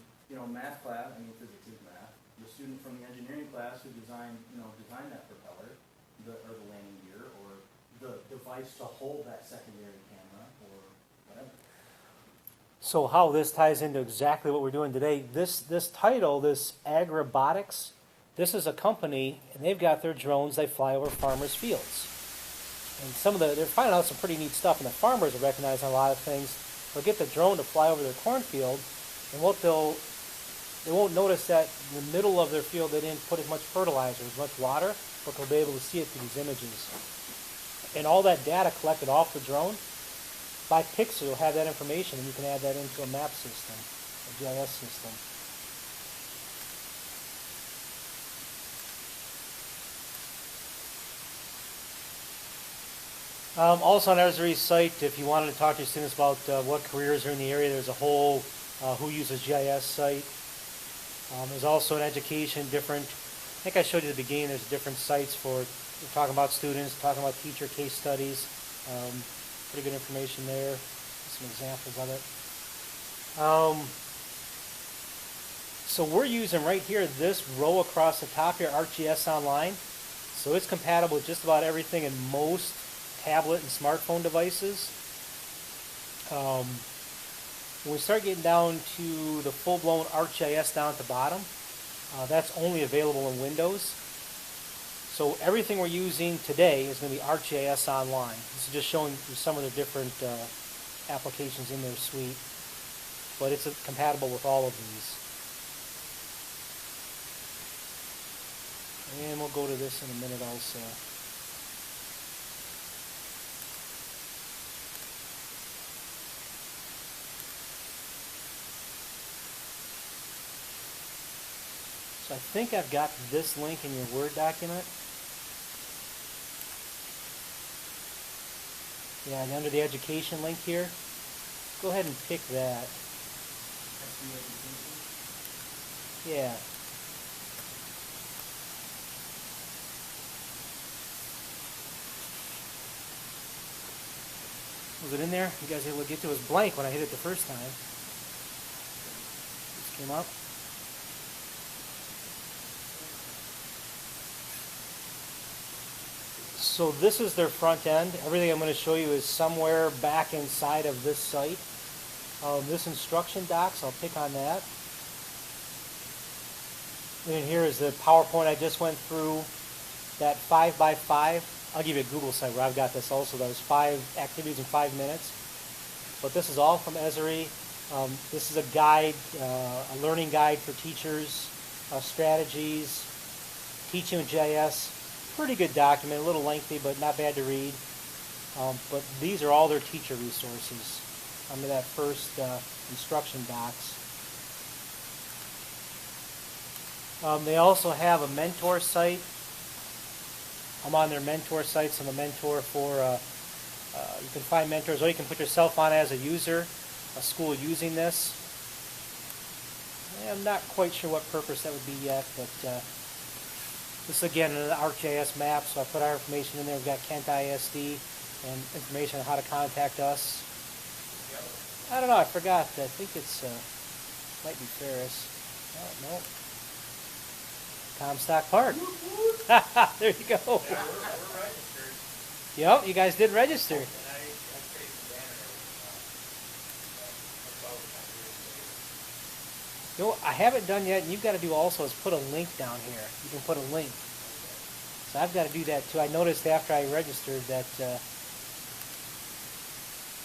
math class, physics is math. The student from the engineering class who designed that propeller, or the landing gear, or the device to hold that secondary camera, or whatever. So how this ties into exactly what we're doing today, this title, this Agribotics, this is a company, and they've got their drones, they fly over farmers' fields. And they're finding out some pretty neat stuff, and the farmers are recognizing a lot of things. They'll get the drone to fly over their cornfield, and they won't notice that in the middle of their field they didn't put as much fertilizer, as much water, but they'll be able to see it through these images. And all that data collected off the drone, by pixel, you'll have that information, and you can add that into a map system, a GIS system. Also on Esri's site, if you wanted to talk to your students about what careers are in the area, there's a whole who uses GIS site. There's also an education, different, I think I showed you at the beginning, there's different sites for talking about students, talking about teacher case studies. Pretty good information there. Some examples of it. So we're using right here this row across the top here, ArcGIS Online. So it's compatible with just about everything in most tablet and smartphone devices. When we start getting down to the full-blown ArcGIS down at the bottom, that's only available in Windows. So everything we're using today is going to be ArcGIS Online. This is just showing you some of the different applications in their suite, but it's compatible with all of these. And we'll go to this in a minute also. So I think I've got this link in your Word document. Yeah, and under the education link here, go ahead and pick that. Yeah. Was it in there? You guys able to get to it? It was blank when I hit it the first time. Just came up. So this is their front end. Everything I'm going to show you is somewhere back inside of this site. This instruction docs, I'll pick on that. And here is the PowerPoint I just went through. That 5x5. I'll give you a Google site where I've got this also. That was 5 activities in 5 minutes. But this is all from Esri. This is a guide, a learning guide for teachers, strategies, teaching with GIS. Pretty good document, a little lengthy, but not bad to read. But these are all their teacher resources under that first instruction docs. They also have a mentor site. I'm on their mentor site, so I'm a mentor for, you can find mentors, or you can put yourself on as a user, a school using this. I'm not quite sure what purpose that would be yet, but this is again an ArcGIS map, so I put our information in there. We've got Kent ISD and information on how to contact us. I don't know, I forgot. I think it's, might be Ferris. Oh, no. Comstock Park. There you go. Yeah, we're registered. Yep, you guys did register. And I created the banner about 5 years ago. You know, I haven't done yet, and you've got to do also is put a link down here. You can put a link. So I've got to do that too. I noticed after I registered that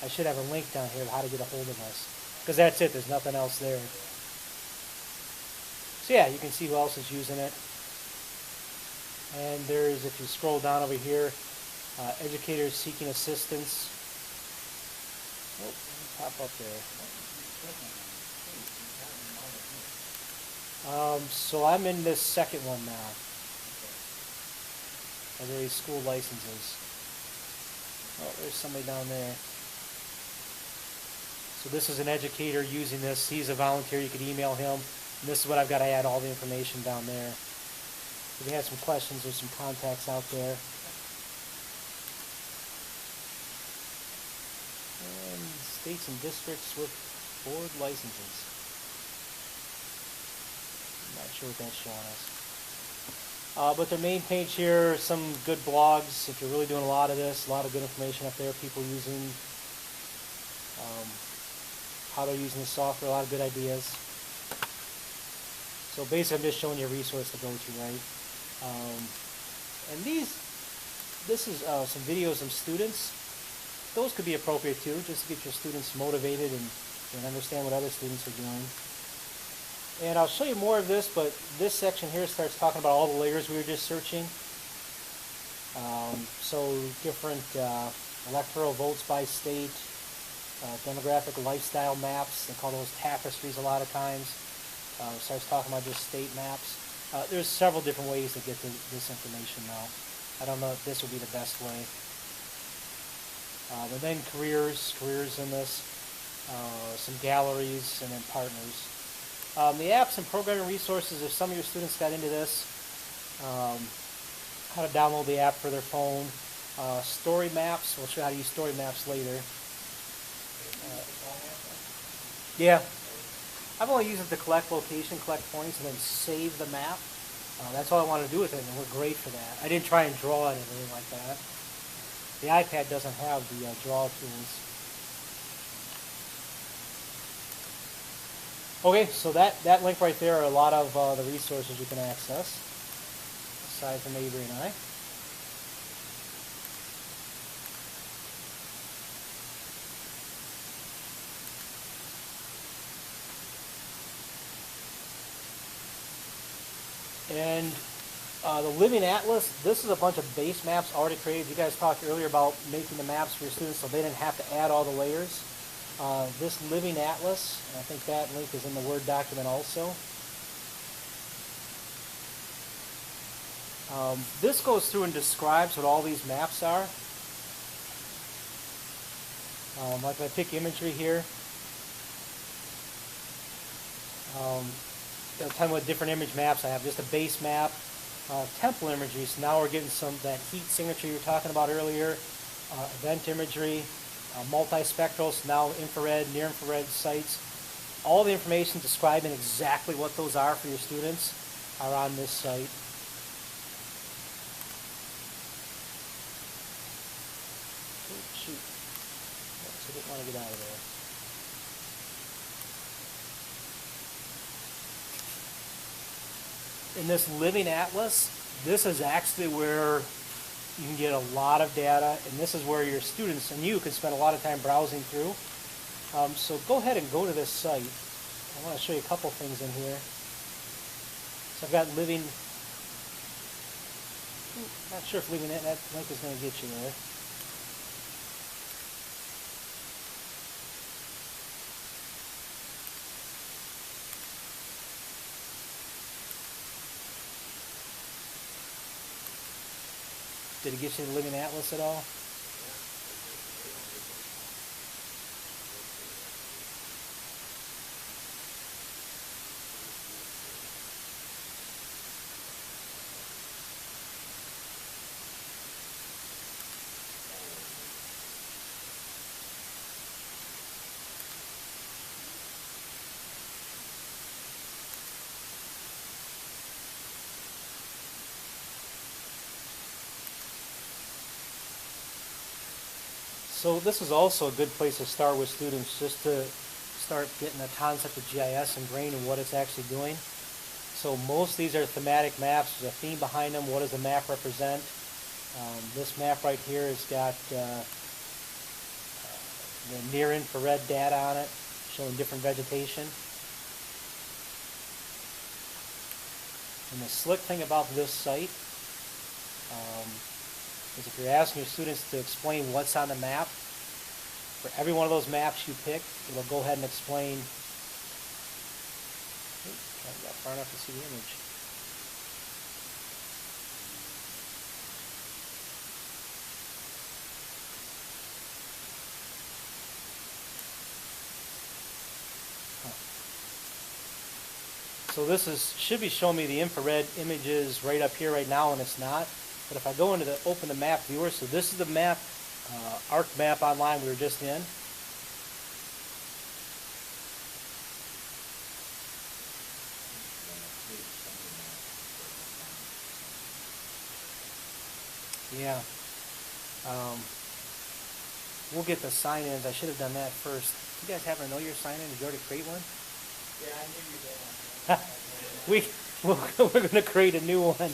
I should have a link down here of how to get a hold of us. Because that's it, there's nothing else there. So yeah, you can see who else is using it. And there's, if you scroll down over here, educators seeking assistance. Oh, pop up there. So I'm in this second one now. Are there these school licenses? Oh, there's somebody down there. So this is an educator using this. He's a volunteer. You could email him. And this is what I've got to add all the information down there. If you have some questions, there's some contacts out there. And states and districts with board licenses. I'm not sure what that's showing us. But their main page here, some good blogs. If you're really doing a lot of this, a lot of good information up there. People using how they're using the software, a lot of good ideas. So basically, I'm just showing you a resource to go to, right? And this is some videos of students. Those could be appropriate too, just to get your students motivated and understand what other students are doing. And I'll show you more of this, but this section here starts talking about all the layers we were just searching. So different electoral votes by state, demographic lifestyle maps, they call those tapestries a lot of times. Starts talking about just state maps. There's several different ways to get to this information now. I don't know if this would be the best way. And then careers in this, some galleries, and then partners. The apps and programming resources, if some of your students got into this, how to download the app for their phone. Story maps, we'll show you how to use story maps later. Yeah. I've only used it to collect location, collect points, and then save the map. That's all I want to do with it, and we're great for that. I didn't try and draw it or anything like that. The iPad doesn't have the draw tools. Okay, so that link right there are a lot of the resources you can access, aside from Avery and I. And the Living Atlas, this is a bunch of base maps already created. You guys talked earlier about making the maps for your students so they didn't have to add all the layers. This Living Atlas, and I think that link is in the Word document also. This goes through and describes what all these maps are. Like if I pick imagery here, it'll tell me what different image maps I have. Just a base map, temple imagery. So now we're getting some that heat signature you were talking about earlier, event imagery, multispectral, so now infrared, near-infrared sites. All the information describing exactly what those are for your students are on this site. Oh, shoot. Oops, I didn't want to get out of there. In this Living Atlas, this is actually where you can get a lot of data, and this is where your students and you can spend a lot of time browsing through. So go ahead and go to this site. I want to show you a couple things in here. So I've got Living, not sure if Living, that link is going to get you there. Did it get you the Living Atlas at all? So this is also a good place to start with students, just to start getting the concept of GIS ingrained in what it's actually doing. So most of these are thematic maps. There's a theme behind them. What does the map represent? This map right here has got the near-infrared data on it, showing different vegetation. And the slick thing about this site is if you're asking your students to explain what's on the map, for every one of those maps you pick, it'll go ahead and explain. I got far enough to see the image. So this should be showing me the infrared images right up here right now, and it's not. But if I go into open the map viewer, so this is the map, ARC map online we were just in. Yeah. we'll get the sign-ins. I should have done that first. You guys happen to know your sign-in? Did you already create one? Yeah, I knew you did. We're going to create a new one.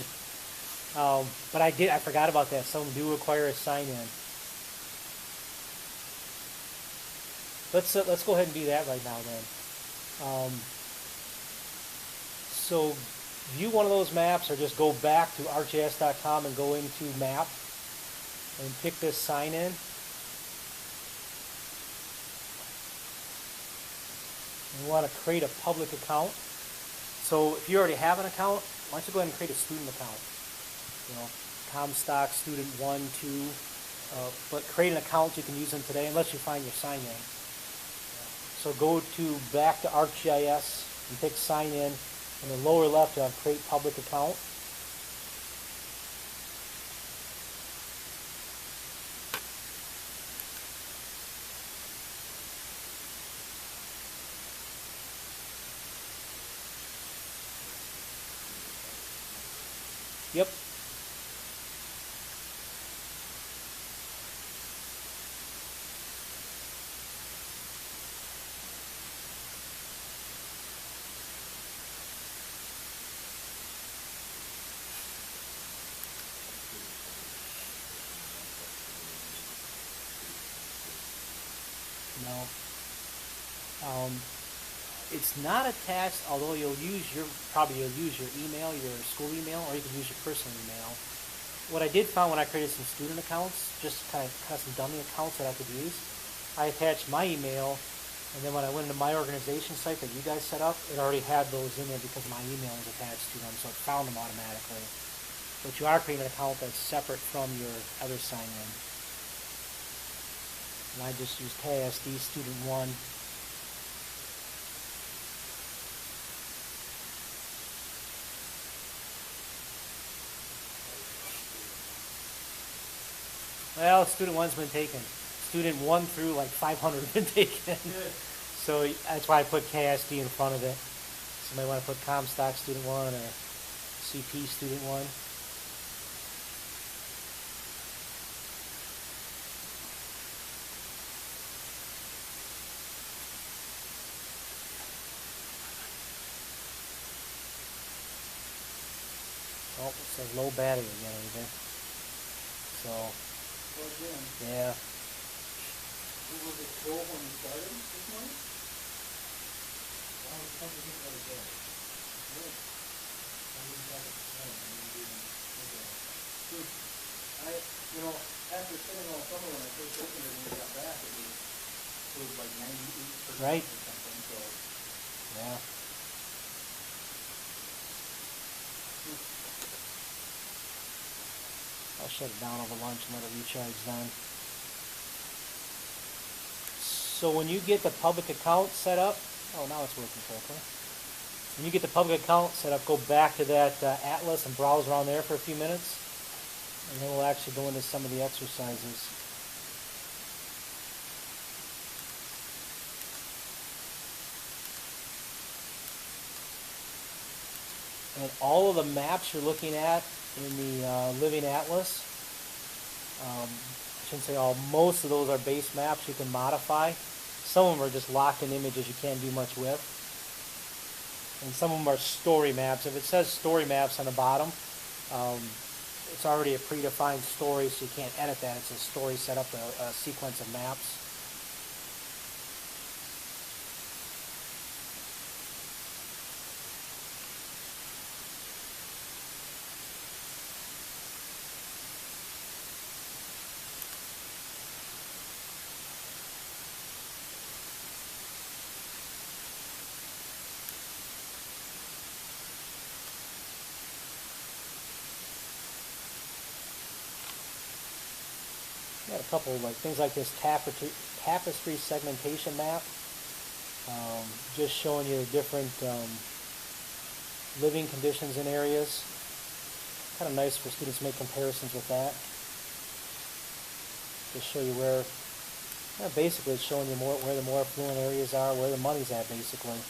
But I forgot about that. Some do require a sign-in. Let's go ahead and do that right now then. So view one of those maps, or just go back to arcgis.com and go into map and pick this sign-in. You want to create a public account. So if you already have an account, why don't you go ahead and create a student account? You know, Comstock, student 1, 2. But create an account, you can use them today unless you find your sign-in. So go back to ArcGIS and pick sign in. In the lower left, you have create public account. Yep. No. It's not attached, although you'll use your email, your school email, or you can use your personal email. What I did find when I created some student accounts, just kind of some dummy accounts that I could use, I attached my email, and then when I went into my organization site that you guys set up, it already had those in there because my email was attached to them, so it found them automatically. But you are creating an account that's separate from your other sign-in. And I just use KSD student 1. Well, student 1's been taken. Student 1 through like 500 have been taken. So that's why I put KSD in front of it. Somebody want to put Comstock student 1 or CP student 1? Oh, it says low battery again, either. So, yeah. Was it full when you started this morning? Well, it's something to get again. Really? I didn't have it this morning. I didn't even look at it. After sitting all summer when I first opened it and we got back, it was like 98% Right. or something, so. Yeah. I'll shut it down over lunch and let it recharge then. So when you get the public account set up, oh, now it's working correctly. When you get the public account set up, go back to that atlas and browse around there for a few minutes, and then we'll actually go into some of the exercises. And all of the maps you're looking at in the Living Atlas, I shouldn't say all, most of those are base maps you can modify. Some of them are just locked in images you can't do much with. And some of them are story maps. If it says story maps on the bottom, it's already a predefined story, so you can't edit that. It's a story set up, a sequence of maps. Got a couple like things like this tapestry segmentation map, just showing you the different living conditions in areas. Kind of nice for students to make comparisons with that. Just show you where, basically it's showing you where the more affluent areas are, where the money's at basically.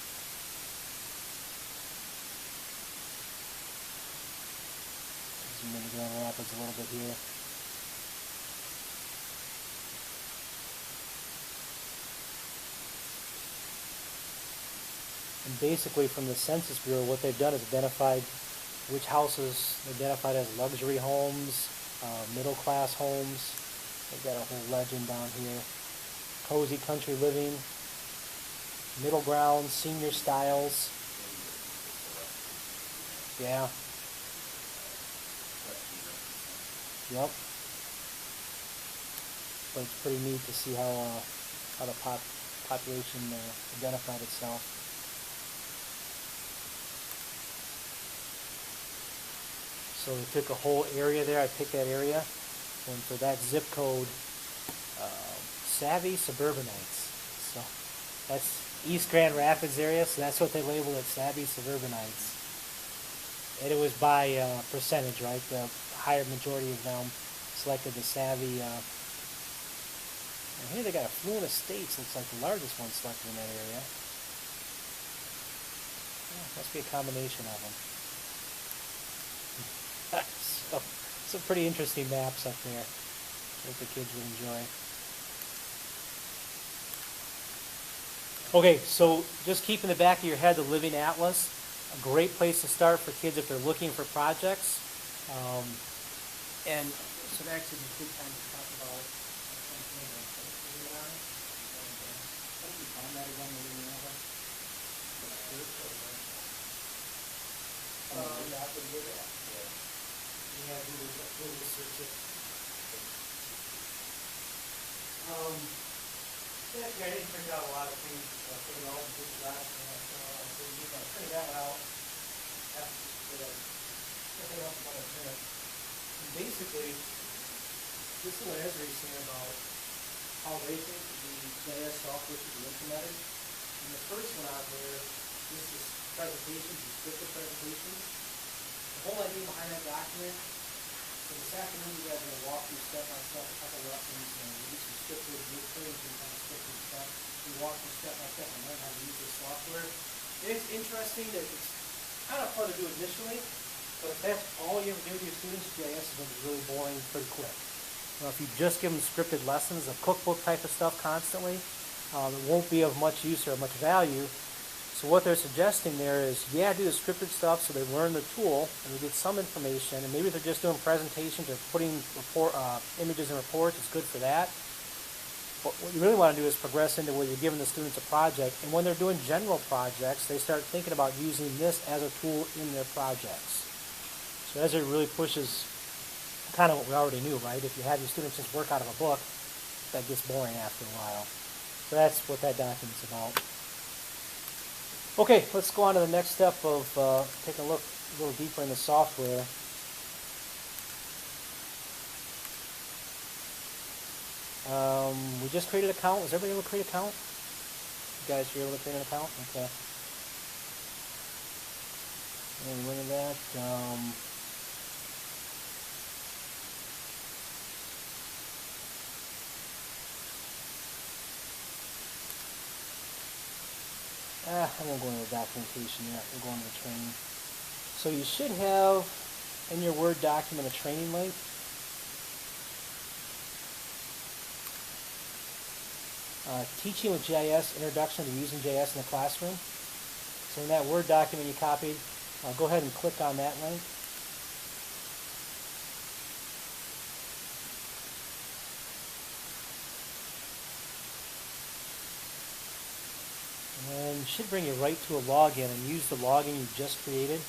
Zoom into Grand Rapids a little bit here. And basically from the Census Bureau, what they've done is identified which houses are identified as luxury homes, middle class homes. They've got a whole legend down here. Cozy country living, middle ground, senior styles. Yeah. Yep. But it's pretty neat to see how the population identified itself. So we took a whole area there. I picked that area, and for that zip code, savvy suburbanites. So that's East Grand Rapids area. So that's what they labeled it, savvy suburbanites. And it was by percentage, right? The higher majority of them selected the savvy. And here they got affluent estates. Looks like the largest one selected in that area. Yeah, must be a combination of them. So, some pretty interesting maps up there that the kids would enjoy. Okay, so just keep in the back of your head the Living Atlas. A great place to start for kids if they're looking for projects. And so that actually be a good time to talk about something like that. How do you find that again, the Living Atlas? Yeah, Google search it. Actually, I didn't print out a lot of things for the all this last one. So you can print that out after and basically, this is what Esri's saying about how they think the GIS software should be implemented. And the first one out there, this is presentations, descriptive presentations. The whole idea behind that document, so this afternoon you guys are going to walk through step by step a couple lessons and we do some scripted, we're creating some kind of scripted stuff. We walk through step by step and learn how to use this software. And it's interesting that it's kind of fun to do initially, but if that's all you ever do with your students, GIS is going to be really boring pretty quick. Now, if you just give them scripted lessons, a cookbook type of stuff constantly, it won't be of much use or much value. So what they're suggesting there is, yeah, do the scripted stuff so they learn the tool and they get some information, and maybe they're just doing presentations or putting images in reports. It's good for that. But what you really want to do is progress into where you're giving the students a project, and when they're doing general projects, they start thinking about using this as a tool in their projects. So as it really pushes kind of what we already knew, right? If you have your students just work out of a book, that gets boring after a while. So that's what that document's about. Okay, let's go on to the next step of taking a look a little deeper in the software. We just created an account. Was everybody able to create an account? You guys were able to create an account? Okay. And look at that. I won't go into the documentation yet. We'll go into the training. So you should have in your Word document a training link. Teaching with GIS, Introduction to Using GIS in the Classroom. So in that Word document you copied, go ahead and click on that link. And it should bring you right to a login, and use the login you just created.